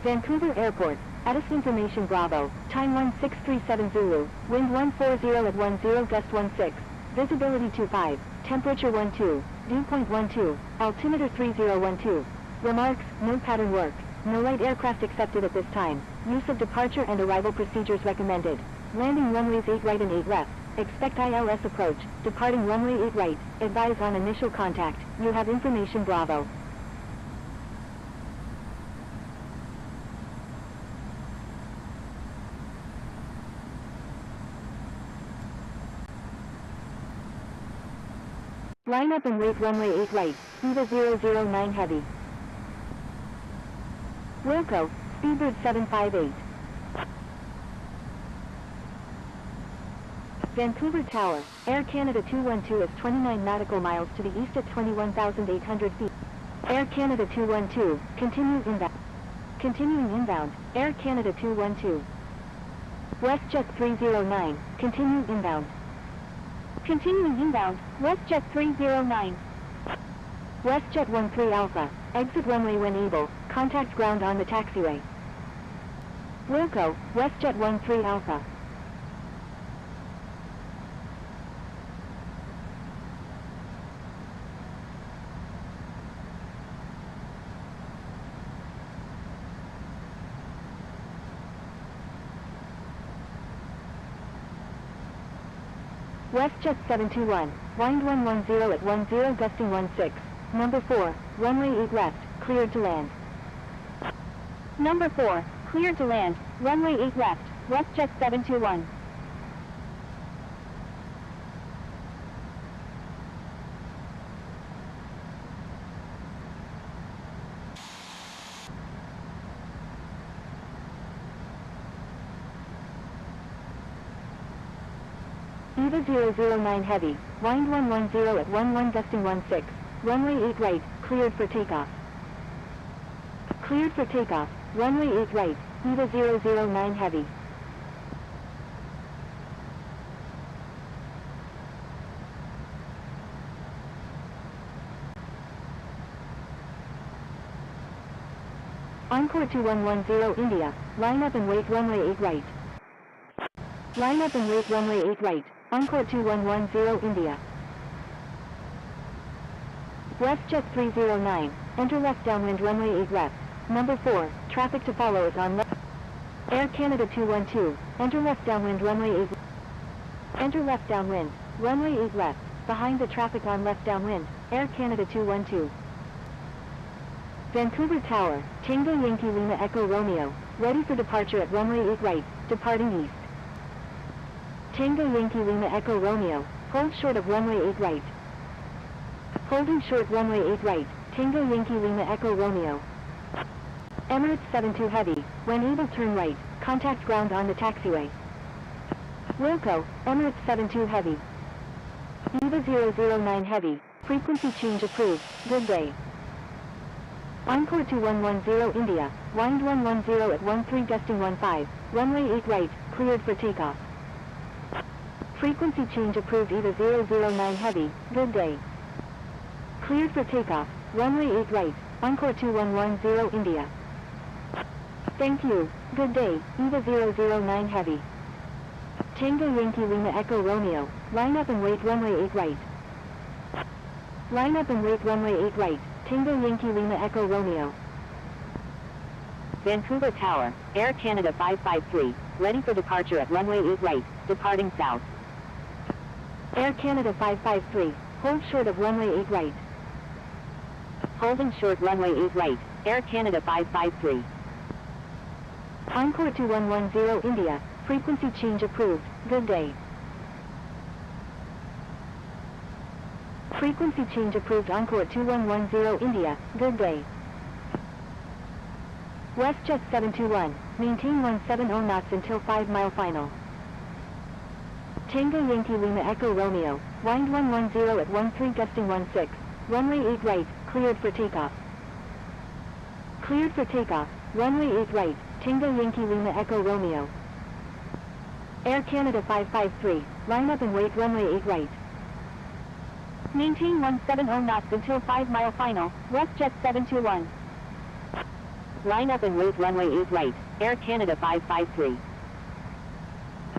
Vancouver Airport, Addis Information Bravo, time 1637 Zulu, wind 140 at 10 gust 16, visibility 25, temperature 12, dew point 12, altimeter 3012. Remarks, no pattern work, no light aircraft accepted at this time, use of departure and arrival procedures recommended. Landing runways 8 right and 8 left, expect ILS approach, departing runway 8 right, advise on initial contact, you have information Bravo. Line up and wait runway 8 right, EVA 009 heavy. Wilco, Speedbird 758. Vancouver Tower, Air Canada 212 is 29 nautical miles to the east at 21,800 feet. Air Canada 212, continue inbound. Continuing inbound, Air Canada 212. WestJet 309, continue inbound.
Continuing inbound, WestJet 309.
WestJet 13 Alpha, exit runway when able, contact ground on the taxiway. Wilco, WestJet 13 Alpha. WestJet 721, wind 110 at 10 gusting 16, number 4, runway 8 left, cleared to land.
Number 4, cleared to land, runway 8 left, WestJet 721.
EVA 009 heavy, wind 110 at 11 gusting 16, runway 8 right, cleared for takeoff. Cleared for takeoff, runway 8 right, EVA 009 heavy. Encore 2110 India, line up and wait runway 8 right. Line up and wait runway 8 right, Encore 2110 India. WestJet 309, enter left downwind runway 8 left, number 4, traffic to follow is on left. Air Canada 212, enter left downwind runway 8. Enter left downwind, runway 8 left, behind the traffic on left downwind, Air Canada 212. Vancouver Tower, Tango Yankee Lima Echo Romeo, ready for departure at runway 8 right, departing east. Tango Yankee Lima Echo Romeo, hold short of runway 8 right. Holding short runway 8 right, Tango Yankee Lima Echo Romeo. Emirates 72 heavy, when able turn right, contact ground on the taxiway. Wilco, Emirates 72 heavy. EVA 009 heavy, frequency change approved, good day. Encore 2110 India, wind 110 at 13 gusting 15, runway 8 right, cleared for takeoff. Frequency change approved EVA 009 heavy, good day. Cleared for takeoff, runway 8 right, Encore 2110 India. Thank you, good day, EVA 009 heavy. Tango Yankee Lima Echo Romeo, line up and wait runway 8 right. Line up and wait runway 8 right, Tango Yankee Lima Echo Romeo.
Vancouver Tower, Air Canada 553, ready for departure at runway 8 right, departing south.
Air Canada 553, hold short of runway 8 right.
Holding short runway 8 right, Air Canada 553.
Encore 2110 India, frequency change approved, good day. Frequency change approved Encore 2110 India, good day. WestJet 721, maintain 170 knots until 5 mile final. Tango Yankee Lima Echo Romeo, wind 110 at 13 gusting 16, runway 8 right, cleared for takeoff. Cleared for takeoff, runway 8 right, Tango Yankee Lima Echo Romeo. Air Canada 553, line up and wait runway 8 right.
Maintain 170 knots until 5 mile final, WestJet 721. Line up and wait runway 8 right, Air Canada 553.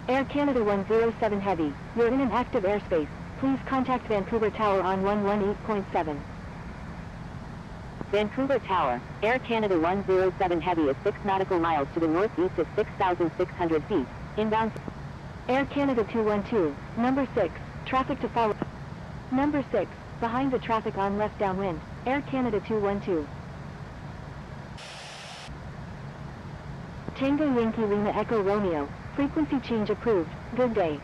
Air Canada 107 Heavy, you're in an active airspace. Please contact Vancouver Tower on 118.7.
Vancouver Tower, Air Canada 107 Heavy is 6 nautical miles to the northeast at 6,600 feet, inbound.
Air Canada 212, number 6, traffic to follow. Number 6, behind the traffic on left downwind, Air Canada 212. Tango Yankee Lima Echo Romeo, frequency change approved, good day.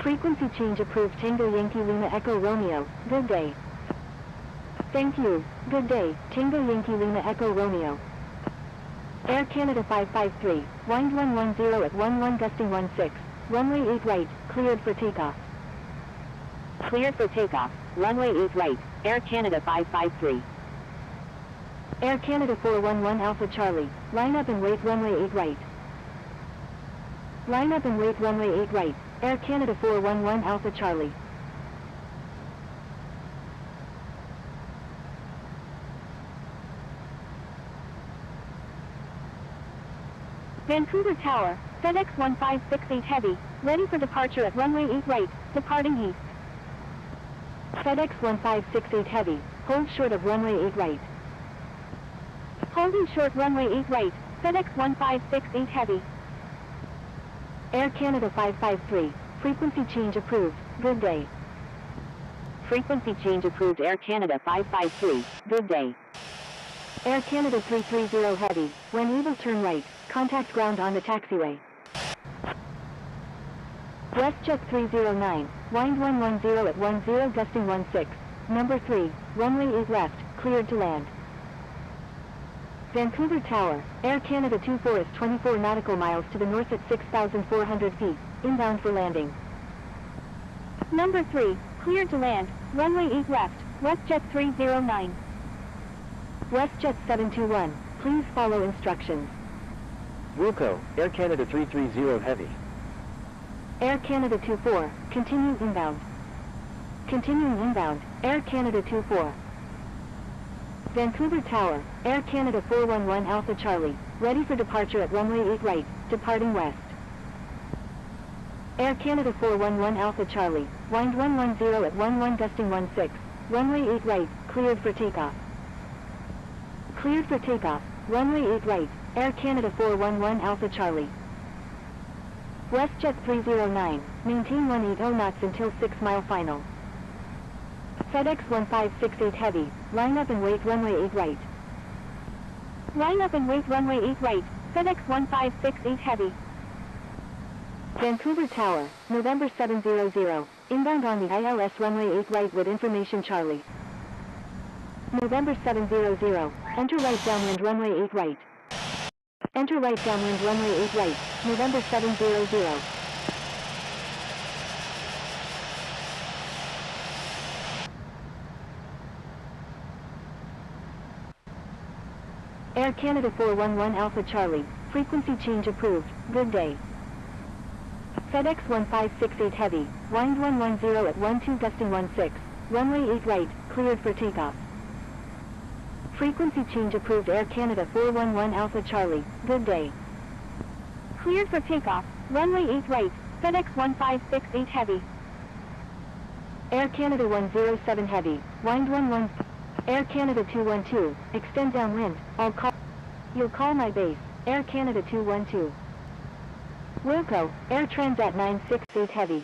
Frequency change approved Tango Yankee Lima Echo Romeo, good day. Thank you, good day, Tango Yankee Lima Echo Romeo. Air Canada 553, wind 110 at 11 gusting 16, runway 8 right, cleared for takeoff.
Cleared for takeoff, runway 8 right, Air Canada 553.
Air Canada 411 Alpha Charlie, line up and wait runway 8 right. Line up and wait runway 8 right, Air Canada 411 Alpha Charlie.
Vancouver Tower, FedEx 1568 Heavy, ready for departure at runway 8 right, departing east.
FedEx 1568 Heavy, hold short of runway 8 right.
Holding short runway 8 right, FedEx 1568 Heavy.
Air Canada 553, frequency change approved, good day.
Frequency change approved Air Canada 553, good day.
Air Canada 330 Heavy, when able turn right, contact ground on the taxiway. WestJet 309, wind 110 at 10 gusting 16, number 3, runway 8 left, cleared to land. Vancouver Tower, Air Canada 24 is 24 nautical miles to the north at 6,400 feet, inbound for landing.
Number 3, cleared to land, runway 8 left, WestJet 309.
WestJet 721, please follow instructions.
Wilco, Air Canada 330 Heavy.
Air Canada 24, continue inbound. Continuing inbound, Air Canada 24. Vancouver Tower, Air Canada 411 Alpha Charlie, ready for departure at runway 8 right, departing west. Air Canada 411 Alpha Charlie, wind 110 at 11 gusting 16, runway 8 right, cleared for takeoff. Cleared for takeoff, runway 8 right, Air Canada 411 Alpha Charlie. WestJet 309, maintain 180 knots until 6 mile final. FedEx 1568 Heavy, line up and wait runway 8 right.
Line up and wait runway 8 right, FedEx 1568 Heavy.
Vancouver Tower, November 700, inbound on the ILS runway 8 right with information Charlie. November 700, enter right downwind runway 8 right. Enter right downwind runway 8 right, November 700. Air Canada 411 Alpha Charlie, frequency change approved, good day. FedEx 1568 Heavy, wind 110 at 12 gusting 16, runway 8 right, cleared for takeoff. Frequency change approved Air Canada 411 Alpha Charlie, good day.
Cleared for takeoff, runway 8 right, FedEx 1568 Heavy.
Air Canada 107 Heavy, wind 11. Air Canada 212, extend downwind, you'll call my base, Air Canada 212. Wilco, Air Transat 968 Heavy.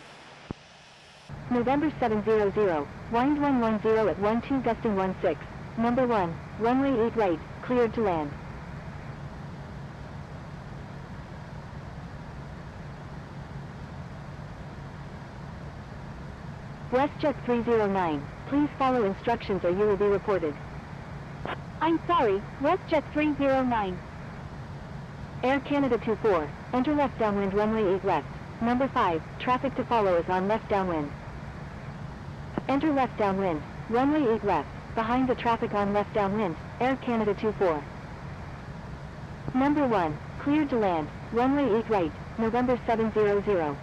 November 700, wind 110 at 12 gusting 16, number 1, runway 8 right, cleared to land. WestJet 309, please follow instructions or you will be reported.
I'm sorry, WestJet 309.
Air Canada 24, enter left downwind runway 8 left, number 5, traffic to follow is on left downwind. Enter left downwind, runway 8 left, behind the traffic on left downwind, Air Canada 24. Number 1, cleared to land, runway 8 right, November 700.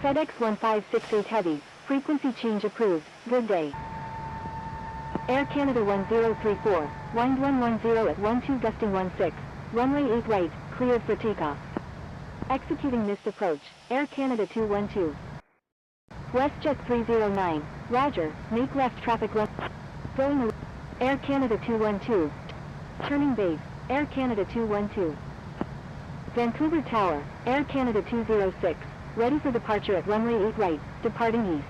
FedEx 1568 Heavy, frequency change approved, good day. Air Canada 1034, wind 110 at 12 gusting 16, runway 8 right, cleared for takeoff. Executing missed approach, Air Canada 212. WestJet 309, roger, make left traffic run. Going Air Canada 212. Turning base, Air Canada 212. Vancouver Tower, Air Canada 206, ready for departure at runway 8 right, departing east.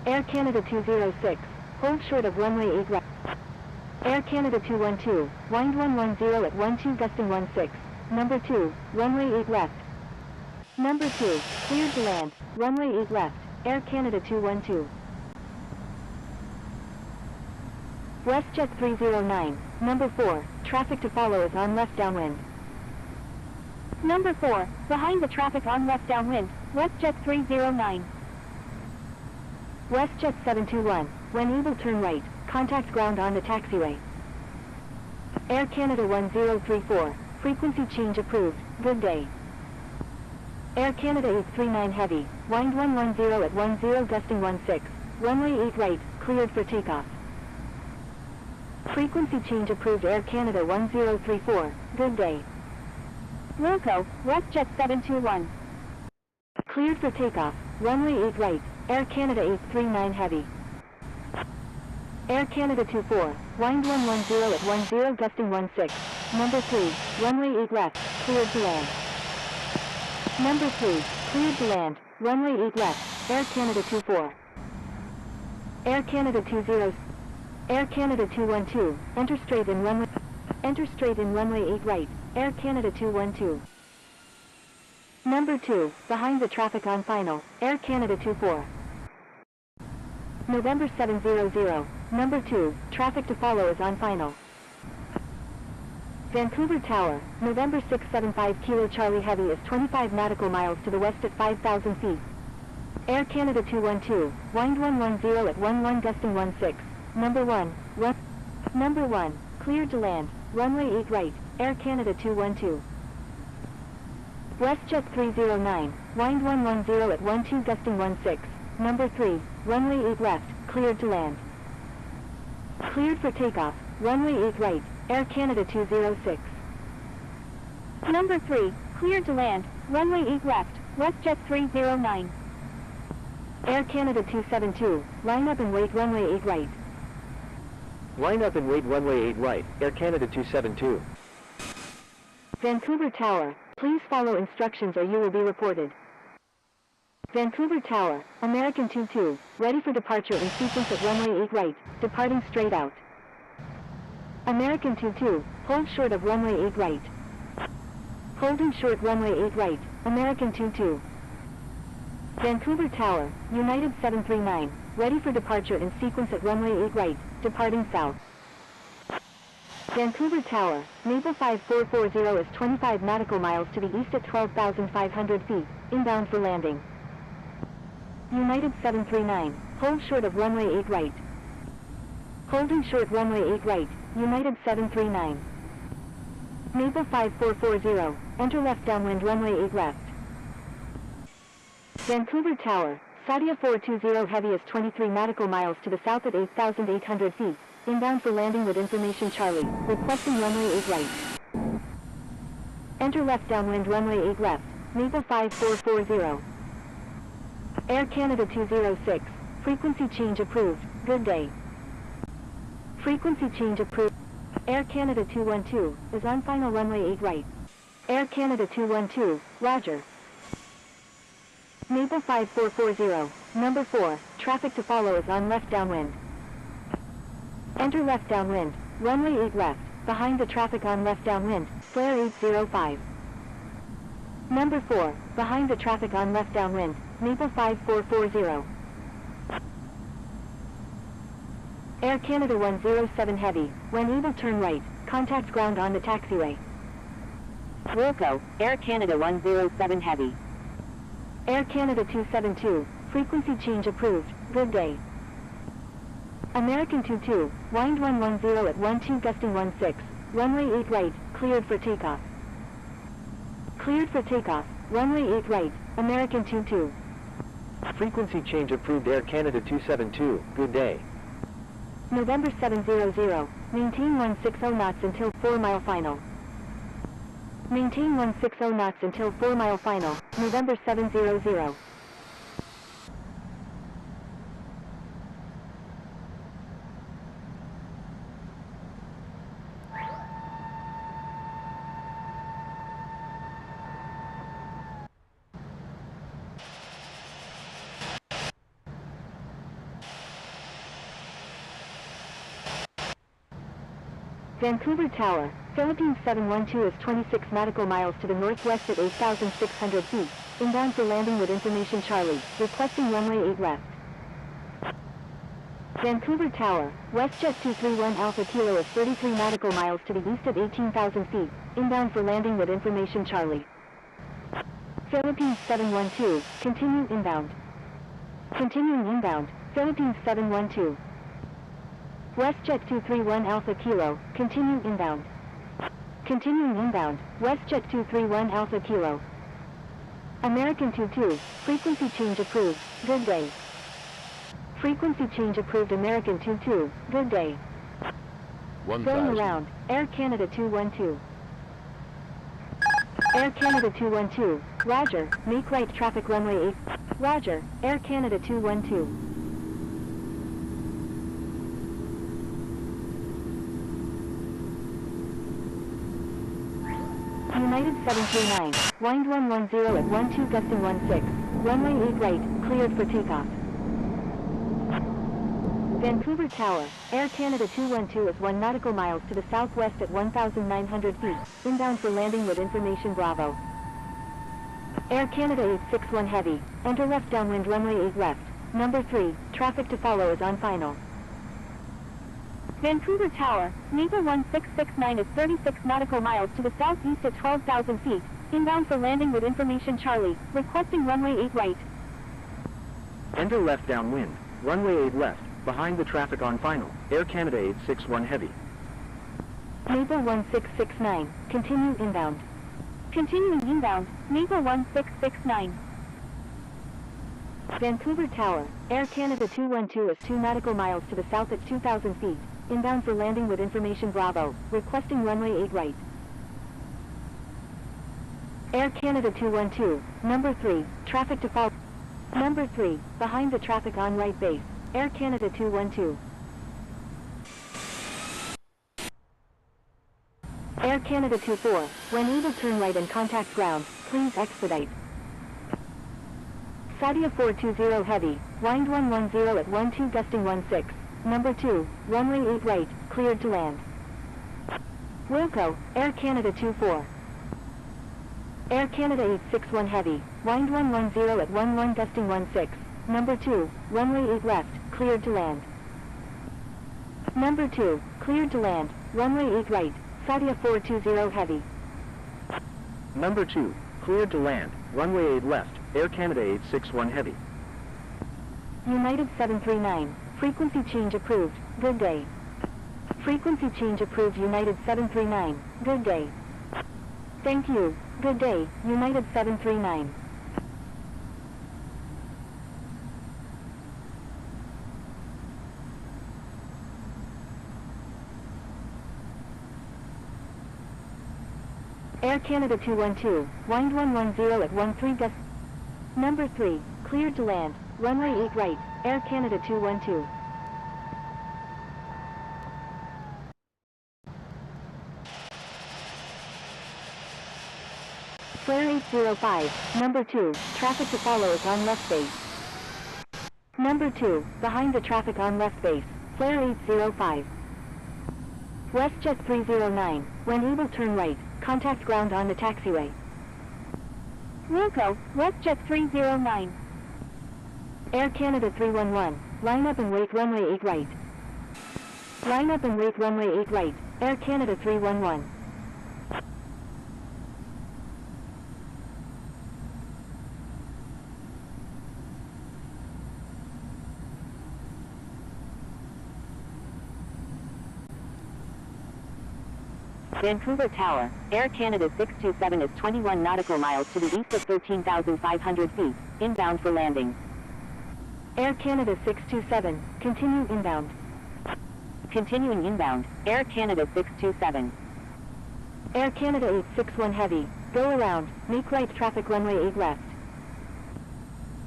Air Canada 206, hold short of runway 8 right. Air Canada 212, wind 110 at 12 gusting 16, number 2, runway 8 left. Number 2, cleared to land, runway 8 left, Air Canada 212. WestJet 309, number 4, traffic to follow is on left downwind.
Number 4, behind the traffic on left downwind, WestJet 309.
WestJet 721, when able turn right, contact ground on the taxiway. Air Canada 1034, frequency change approved, good day. Air Canada 839 Heavy, wind 110 at 10 gusting 16, runway 8 right, cleared for takeoff. Frequency change approved Air Canada 1034, good day.
Wilco, WestJet 721.
Cleared for takeoff, runway 8 right, Air Canada 839 Heavy. Air Canada 24, wind 110 at 10 gusting 16, number 3, runway 8 left, cleared to land. Number 3, cleared to land, runway 8 left, Air Canada 24. Air Canada 20, Air Canada 212, enter straight in runway 8 right, Air Canada 212. Number 2, behind the traffic on final, Air Canada 24. November 700, number 2, traffic to follow is on final. Vancouver Tower, November 675 Kilo Charlie Heavy is 25 nautical miles to the west at 5,000 feet. Air Canada 212, wind 110 at 11 gusting 16, number 1, number 1, cleared to land, runway 8 right, Air Canada 212. WestJet 309, wind 110 at 12 gusting 16, number 3, runway 8 left, cleared to land. Cleared for takeoff, runway 8 right, Air Canada 206.
Number 3, cleared to land, runway 8 left, WestJet 309.
Air Canada 272, line up and wait runway 8 right.
Line up and wait runway 8 right, Air Canada 272.
Vancouver Tower, please follow instructions or you will be reported. Vancouver Tower, American 22, ready for departure in sequence at runway 8 right, departing straight out. American 22, hold short of runway 8 right. Holding short runway 8 right, American 22. Vancouver Tower, United 739, ready for departure in sequence at runway 8 right, departing south. Vancouver Tower, Maple 5440 is 25 nautical miles to the east at 12,500 feet, inbound for landing. United 739, hold short of runway 8 right. Holding short runway 8 right, United 739. Maple 5440, enter left downwind runway 8 left. Vancouver Tower, Sadia 420 Heavy is 23 nautical miles to the south at 8,800 feet, inbound for landing with information Charlie, requesting runway 8 right. Enter left downwind runway 8 left, Maple 5440. Air Canada 206, frequency change approved, good day. Frequency change approved. Air Canada 212, is on final runway 8 right. Air Canada 212, roger. Maple 5440, number 4, traffic to follow is on left downwind. Enter left downwind, runway 8 left, behind the traffic on left downwind, flare 805. Number 4, behind the traffic on left downwind, Maple 5440. Air Canada 107 Heavy, when able turn right, contact ground on the taxiway.
Wilco, Air Canada 107 Heavy.
Air Canada 272, frequency change approved, good day. American 22, wind 110 at 12 gusting 16, runway 8 right, cleared for takeoff. Cleared for takeoff, runway 8 right, American 22.
Frequency change approved Air Canada 272, good day.
November 700, maintain 160 knots until 4-mile final. Maintain 160 knots until 4-mile final, November 700. Vancouver Tower, Philippines 712 is 26 nautical miles to the northwest at 8,600 feet, inbound for landing with information Charlie, requesting runway 8 left. Vancouver Tower, WestJet 231 Alpha Kilo is 33 nautical miles to the east at 18,000 feet, inbound for landing with information Charlie. Philippines 712, continue inbound. Continuing inbound, Philippines 712. WestJet 231 Alpha Kilo, continue inbound. Continuing inbound, WestJet 231 Alpha Kilo. American 22, frequency change approved, good day. Frequency change approved American 22, good day. Going around, Air Canada 212. Air Canada 212, roger, make right traffic runway 8. Roger, Air Canada 212. United 739, wind 110 at 12 gusting 16, runway 8 right, cleared for takeoff. Vancouver Tower, Air Canada 212 is 1 nautical miles to the southwest at 1,900 feet, inbound for landing with information Bravo. Air Canada 861 Heavy, enter left downwind runway 8 left, number 3, traffic to follow is on final.
Vancouver Tower, Naval 1669 is 36 nautical miles to the southeast at 12,000 feet, inbound for landing with information Charlie, requesting runway 8 right.
Enter left downwind, runway 8 left, behind the traffic on final, Air Canada 861 Heavy.
Naval 1669, continue inbound.
Continuing inbound, Naval 1669.
Vancouver Tower, Air Canada 212 is 2 nautical miles to the south at 2,000 feet, inbound for landing with information Bravo, requesting runway 8 right. Air Canada 212, number 3, traffic to follow. Number 3, behind the traffic on right base, Air Canada 212. Air Canada 24, when able turn right and contact ground, please expedite. Sadia 420 Heavy, wind 110 at 12 gusting 16, number 2, runway 8 right, cleared to land. Wilco, Air Canada 24. Air Canada 861 Heavy, wind 110 at 11 gusting 16, number 2, runway 8 left, cleared to land. Number 2, cleared to land, runway 8 right, Sadia 420 Heavy.
Number 2, cleared to land, runway 8 left, Air Canada 861 Heavy.
United 739, frequency change approved, good day. Frequency change approved United 739, good day. Thank you, good day, United 739. Air Canada 212, wind 110 at 13 gust. Number 3, cleared to land, runway 8 right, Air Canada 212. Flare 805, number 2, traffic to follow is on left base. Number 2, behind the traffic on left base, Flare 805. WestJet 309, when able turn right, contact ground on the taxiway.
Wilco, WestJet 309.
Air Canada 311, line up and wait runway 8 right. Line up and wait runway 8 right, Air Canada 311.
Vancouver Tower, Air Canada 627 is 21 nautical miles to the east of 13,500 feet, inbound for landing.
Air Canada 627, continue inbound.
Continuing inbound, Air Canada 627.
Air Canada 861 Heavy, go around, make right traffic runway 8 left.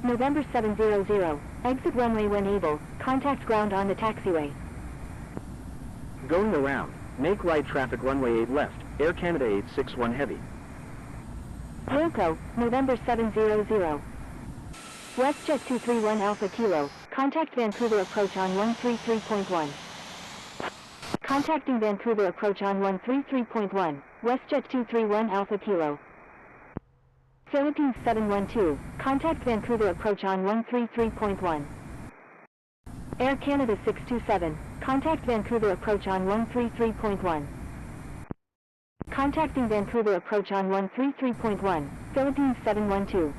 November 700, exit runway when able, contact ground on the taxiway.
Going around, make right traffic runway 8 left, Air Canada 861 Heavy.
Wilco, November 700. WestJet 231 Alpha Kilo, contact Vancouver approach on 133.1. Contacting Vancouver approach on 133.1, WestJet 231 Alpha Kilo. Philippines 712, contact Vancouver approach on 133.1. Air Canada 627, contact Vancouver approach on 133.1. Contacting Vancouver approach on 133.1, Philippines 712.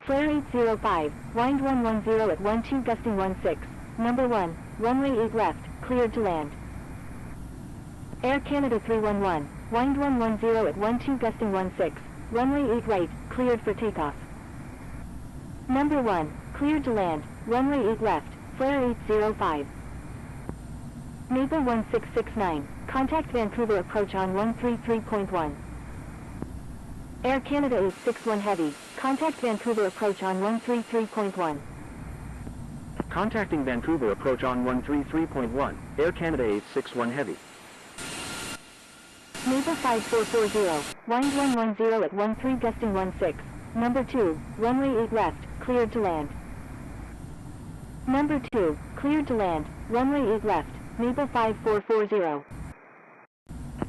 Flare 805, wind 110 at 12 gusting 16, number 1, runway 8 left, cleared to land. Air Canada 311, wind 110 at 12 gusting 16, runway 8 right, cleared for takeoff. Number 1, cleared to land, runway 8 left, flare 805. Maple 1669, contact Vancouver approach on 133.1. Air Canada 861 Heavy, contact Vancouver approach on 133.1.
Contacting Vancouver approach on 133.1, Air Canada 861 Heavy.
Maple 5440, wind 110 at 13 gusting 16, number 2, runway 8 left, cleared to land. Number 2, cleared to land, runway 8 left, Maple 5440.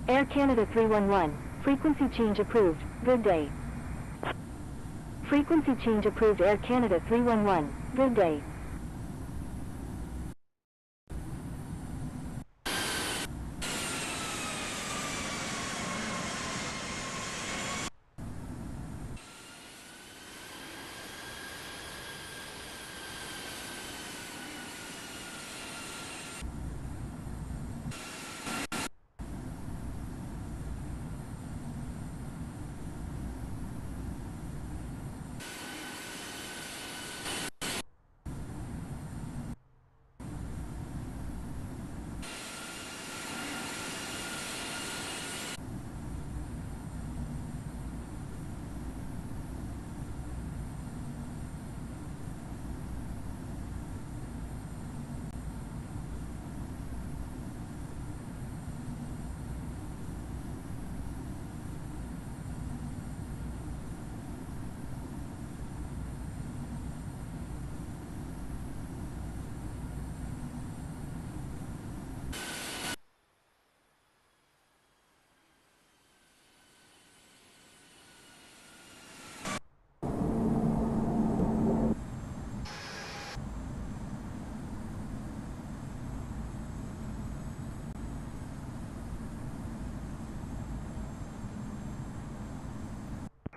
Air Canada 311, frequency change approved, good day. Frequency change approved Air Canada 311, good day.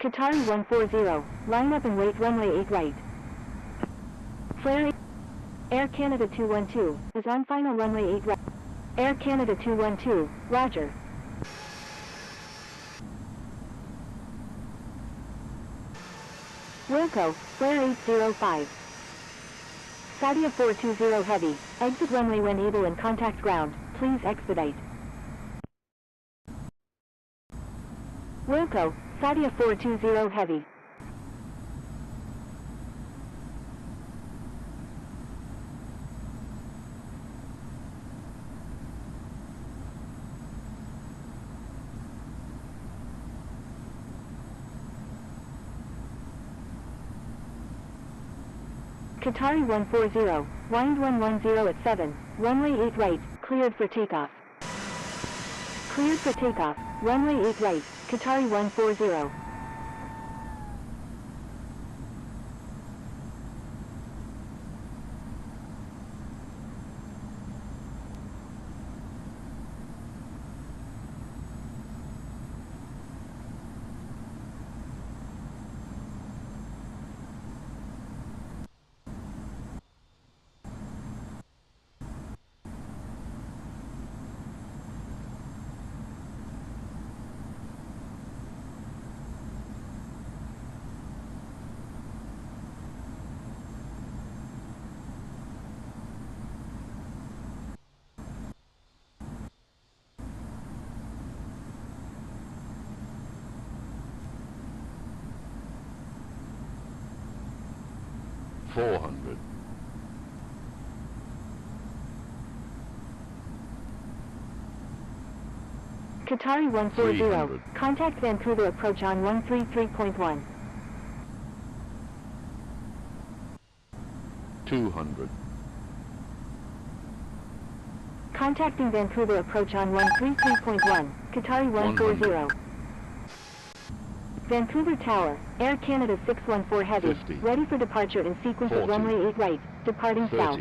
Qatari 140, line up and wait runway 8 right. Flare 8. Air Canada 212, is on final runway 8 right. Air Canada 212, roger. Wilco, flare 805. Sadia 420 heavy, exit runway when able and contact ground, please expedite. Wilco, Sadia 420 heavy. Qatari 140, wind 110 at 7, runway 8 right, cleared for takeoff. Cleared for takeoff, runway 8 right, Qatari 140.
400.
Qatari 140,
300.
contact Vancouver approach on 133.1.
200.
Contacting Vancouver approach on 133.1, Qatari 140. Vancouver Tower, Air Canada 614 Heavy,
50.
ready for departure in sequence
40.
of runway 8 right, departing
30.
south.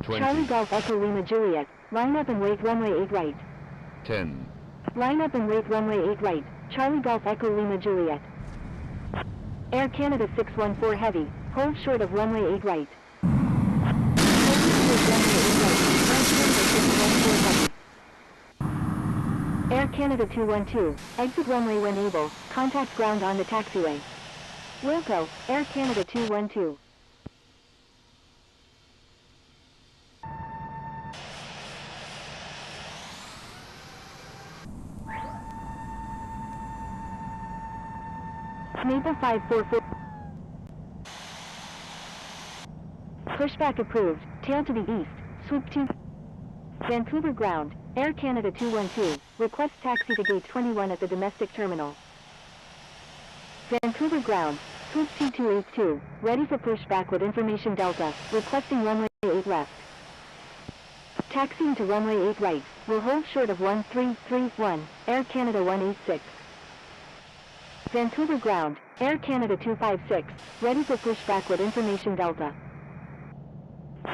20.
Charlie Golf Echo Lima Juliet, line up and wait runway 8 right.
10.
Line up and wait runway 8 right, Charlie Golf Echo Lima Juliet. Air Canada 614 Heavy, hold short of runway 8 right. Air Canada 212, exit runway when able, contact ground on the taxiway. Wilco, Air Canada 212. Maple 544. Pushback approved, tail to the east, swoop to Vancouver ground, Air Canada 212, request taxi to gate 21 at the domestic terminal. Vancouver ground, swoop 2282, ready for pushback with information Delta, requesting runway 8 left. Taxiing to runway 8 right, will hold short of 1331, Air Canada 186. Vancouver ground, Air Canada 256, ready for pushback with information Delta.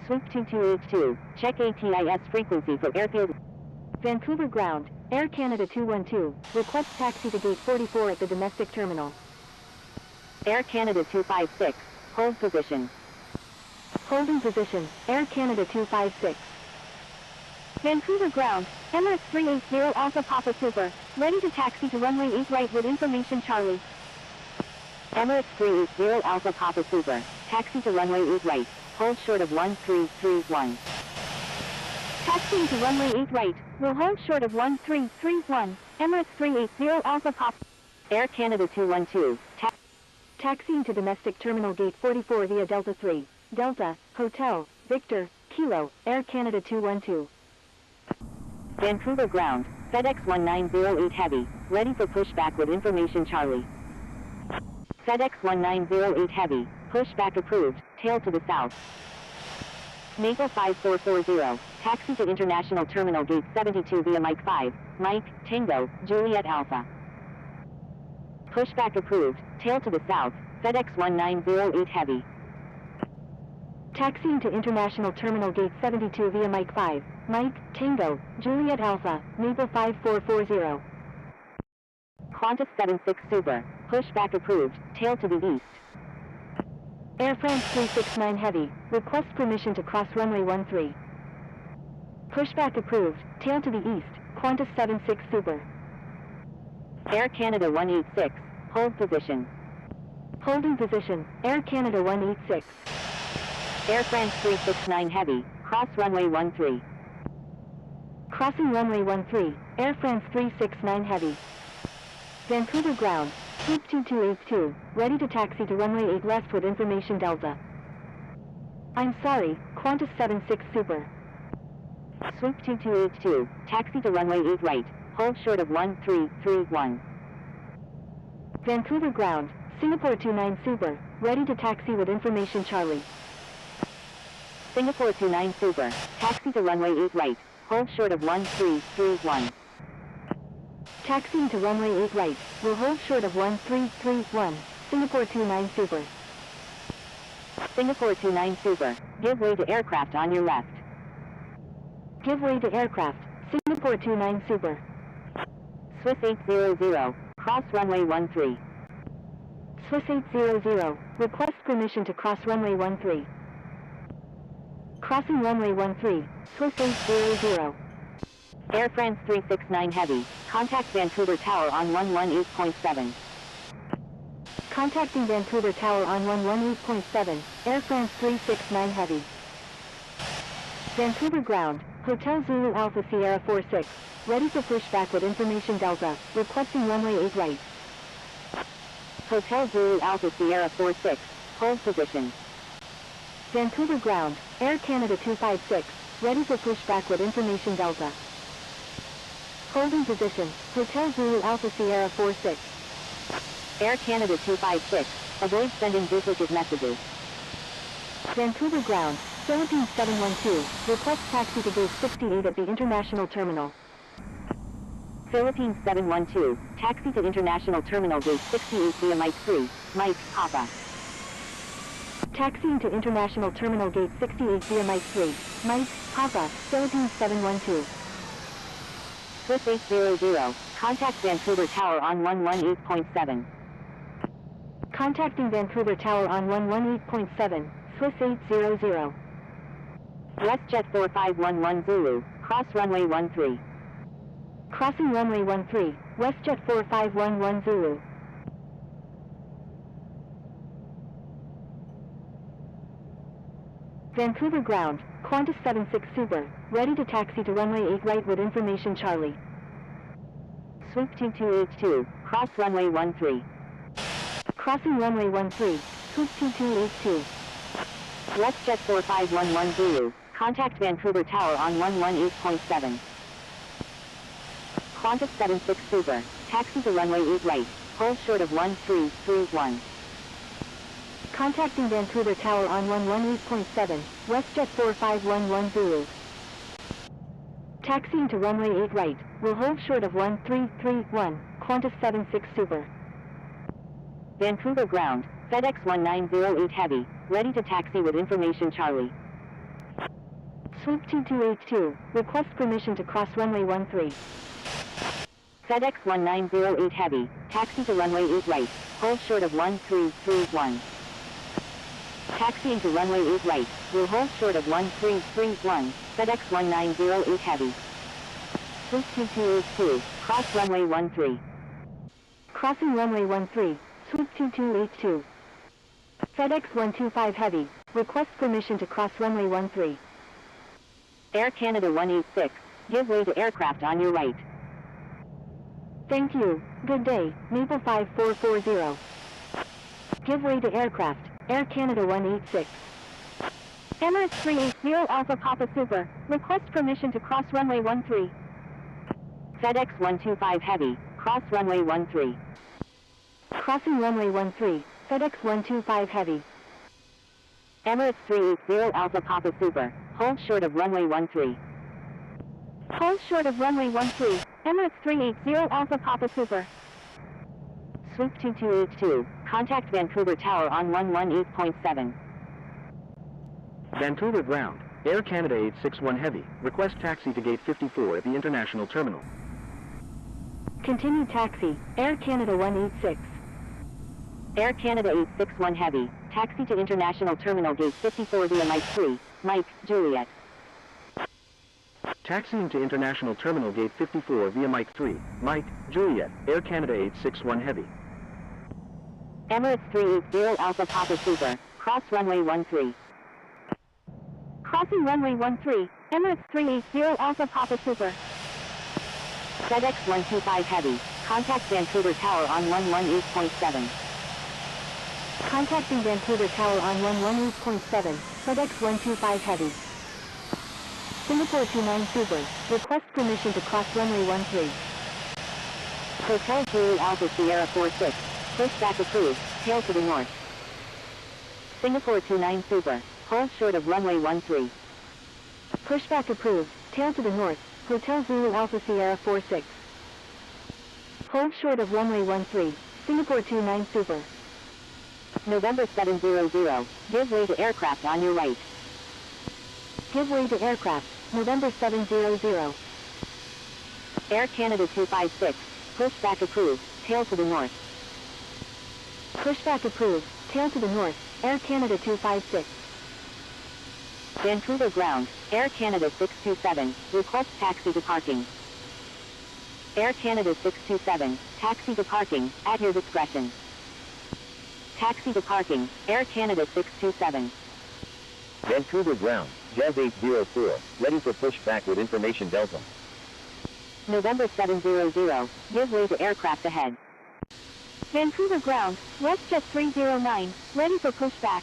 Swoop 2282, check ATIS frequency for airfield.
Vancouver ground, Air Canada 212, request taxi to gate 44 at the domestic terminal.
Air Canada 256, hold position.
Holding position, Air Canada 256.
Vancouver ground, Emirates 380 Alpha Papa Super, ready to taxi to runway 8 right with information Charlie. Emirates 380 Alpha Papa Super, taxi to runway 8 right, hold short of 1331. Taxiing to runway 8 right, will hold short of 1331, Emirates 380 Alpha Papa. Air Canada 212,
Taxiing to domestic terminal gate 44 via Delta 3, Delta, Hotel, Victor, Kilo, Air Canada 212.
Vancouver ground, FedEx 1908 Heavy, ready for pushback with information Charlie. FedEx 1908 Heavy, pushback approved, tail to the south. Maple 5440, taxi to International Terminal Gate 72 via Mike 5, Mike, Tango, Juliet Alpha. Pushback approved, tail to the south, FedEx 1908 Heavy.
Taxiing to International Terminal Gate 72 via Mike 5, Mike, Tango, Juliet Alpha, Maple 5440.
Qantas 76 Super, pushback approved, tail to the east.
Air France 369 Heavy, request permission to cross runway 13. Pushback approved, tail to the east, Qantas 76 Super.
Air Canada 186, hold position.
Holding position, Air Canada 186.
Air France 369 Heavy, cross runway 13.
Crossing runway 13, Air France 369 Heavy. Vancouver ground, swoop 2282, ready to taxi to runway 8 left with information Delta. I'm sorry, Qantas 76 Super.
Swoop 2282, taxi to runway 8 right, hold short of 1331.
Vancouver ground, Singapore 29 Super, ready to taxi with information Charlie.
Singapore 29 Super, taxi to runway 8 right, hold short of 1331.
Taxiing to runway 8 right, will hold short of 1331, Singapore 29 Super.
Singapore 29 Super, give way to aircraft on your left.
Give way to aircraft, Singapore 29 Super.
Swiss 800, cross runway 13.
Swiss 800, request permission to cross runway 13. Crossing runway 13, Swiss 800.
Air France 369 Heavy, contact Vancouver Tower on 118.7.
Contacting Vancouver Tower on 118.7, Air France 369 Heavy. Vancouver ground, Hotel Zulu Alpha Sierra 46, ready for pushback with information Delta, requesting runway 8 right.
Hotel Zulu Alpha Sierra 46, hold position.
Vancouver ground, Air Canada 256, ready for pushback with information Delta. Holding position, Hotel Zulu Alpha Sierra 46.
Air Canada 256, avoid sending duplicate messages.
Vancouver ground, Philippines 712, request taxi to gate 68 at the International Terminal.
Philippines 712, taxi to International Terminal gate 68 via Mike 3, Mike, Papa.
Taxiing to International Terminal gate 68 via Mike 3, Mike, Papa, Philippines 712.
Swiss 800, contact Vancouver Tower on 118.7.
Contacting Vancouver Tower on 118.7, Swiss 800.
WestJet 4511 Zulu, cross runway 13.
Crossing runway 13, WestJet 4511 Zulu. Vancouver ground, Qantas 76 Super, ready to taxi to runway 8 right with information Charlie.
Swoop 2282, cross runway 13.
Crossing runway 13, Swoop 2282.
WestJet 4511 Zulu, contact Vancouver Tower on 118.7. Qantas 76 Super, taxi to runway 8 right, hold short of 1331.
Contacting Vancouver Tower on 118.7, WestJet 4511 Zulu. Taxiing to runway 8 right, will hold short of 1331, Qantas 76 Super.
Vancouver ground, FedEx 1908 Heavy, ready to taxi with information Charlie.
Swoop 2282, request permission to cross runway 13.
FedEx 1908 Heavy, taxi to runway 8 right, hold short of 1331. Taxiing to runway 8 right, will hold short of 1331, FedEx 1908 Heavy. Swoop 2282, cross runway 13.
Crossing runway 13, Swoop 2282. FedEx 125 Heavy, request permission to cross runway 13.
Air Canada 186, give way to aircraft on your right.
Thank you, good day, Maple 5440. Give way to aircraft, Air Canada 186.
Emirates 380 Alpha Papa Super, request permission to cross runway 13. FedEx 125 Heavy, cross runway 13.
Crossing runway 13, FedEx 125 Heavy.
Emirates 380 Alpha Papa Super, hold short of runway 13. Hold short of runway 13, Emirates 380 Alpha Papa Super. Swoop 2282, contact Vancouver Tower on 118.7.
Vancouver ground, Air Canada 861 Heavy, request taxi to gate 54 at the International Terminal.
Continue taxi, Air Canada 186.
Air Canada 861 Heavy, taxi to International Terminal gate 54 via Mike 3, Mike, Juliet.
Taxiing to International Terminal gate 54 via Mike 3, Mike, Juliet, Air Canada 861 Heavy.
Emirates 380 Alpha Papa Super, cross runway 13. Crossing runway 13, Emirates 380 Alpha Papa Super. FedEx 125 Heavy, contact Vancouver Tower on 118.7.
Contacting Vancouver Tower on 118.7, FedEx 125 Heavy. Singapore 29 Super, request permission to cross runway 13.
Hotel Zulu Alpha Sierra 46, pushback approved, tail to the north. Singapore 29 Super, hold short of runway 13.
Pushback approved, tail to the north, Hotel Zulu Alpha Sierra 46. Hold short of runway 13, Singapore 29 Super.
November 700, give way to aircraft on your right.
Give way to aircraft, November 700.
Air Canada 256, pushback approved, tail to the north.
Pushback approved, tail to the north, Air Canada 256.
Vancouver ground, Air Canada 627, request taxi to parking. Air Canada 627, taxi to parking, at your discretion. Taxi to parking, Air Canada 627.
Vancouver ground, Jazz 804, ready for pushback with information Delta.
November 700, give way to aircraft ahead. Vancouver ground, WestJet 309, ready for pushback.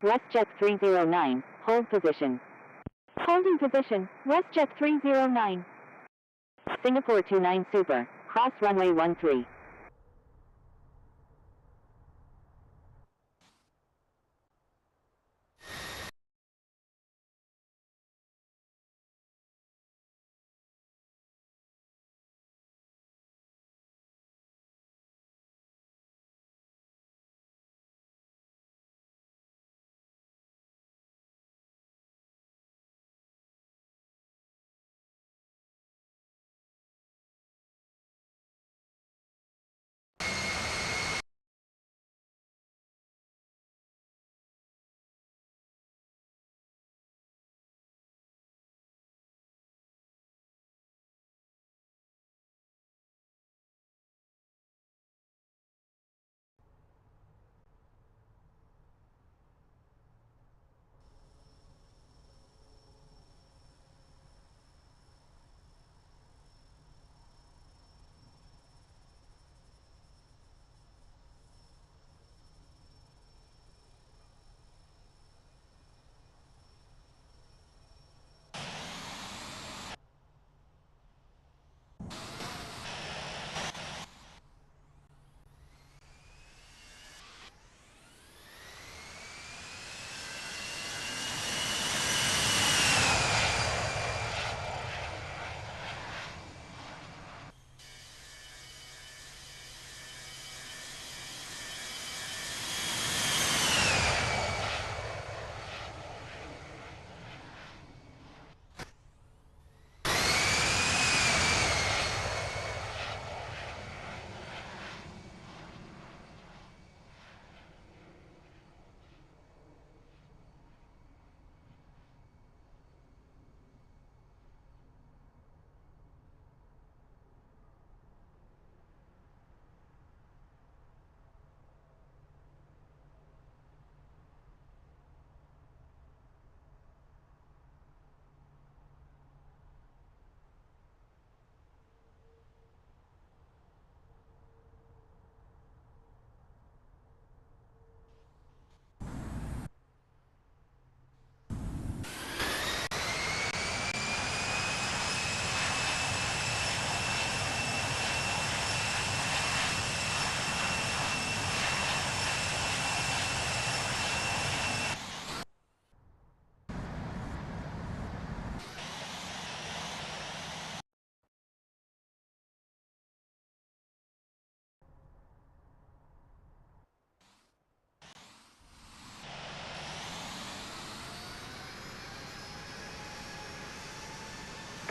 WestJet 309, hold position.
Holding position, WestJet 309.
Singapore 29 Super, cross runway 13.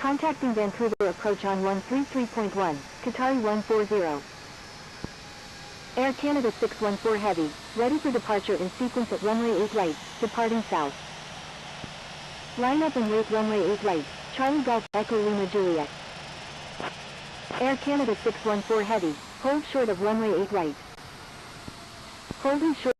Contacting Vancouver approach on 133.1, Qatari 140. Air Canada 614 Heavy, ready for departure in sequence at runway 8 right, departing south. Line up and wait runway 8 right, Charlie Golf Echo Lima Juliet. Air Canada 614 Heavy, hold short of runway 8 right. Holding short.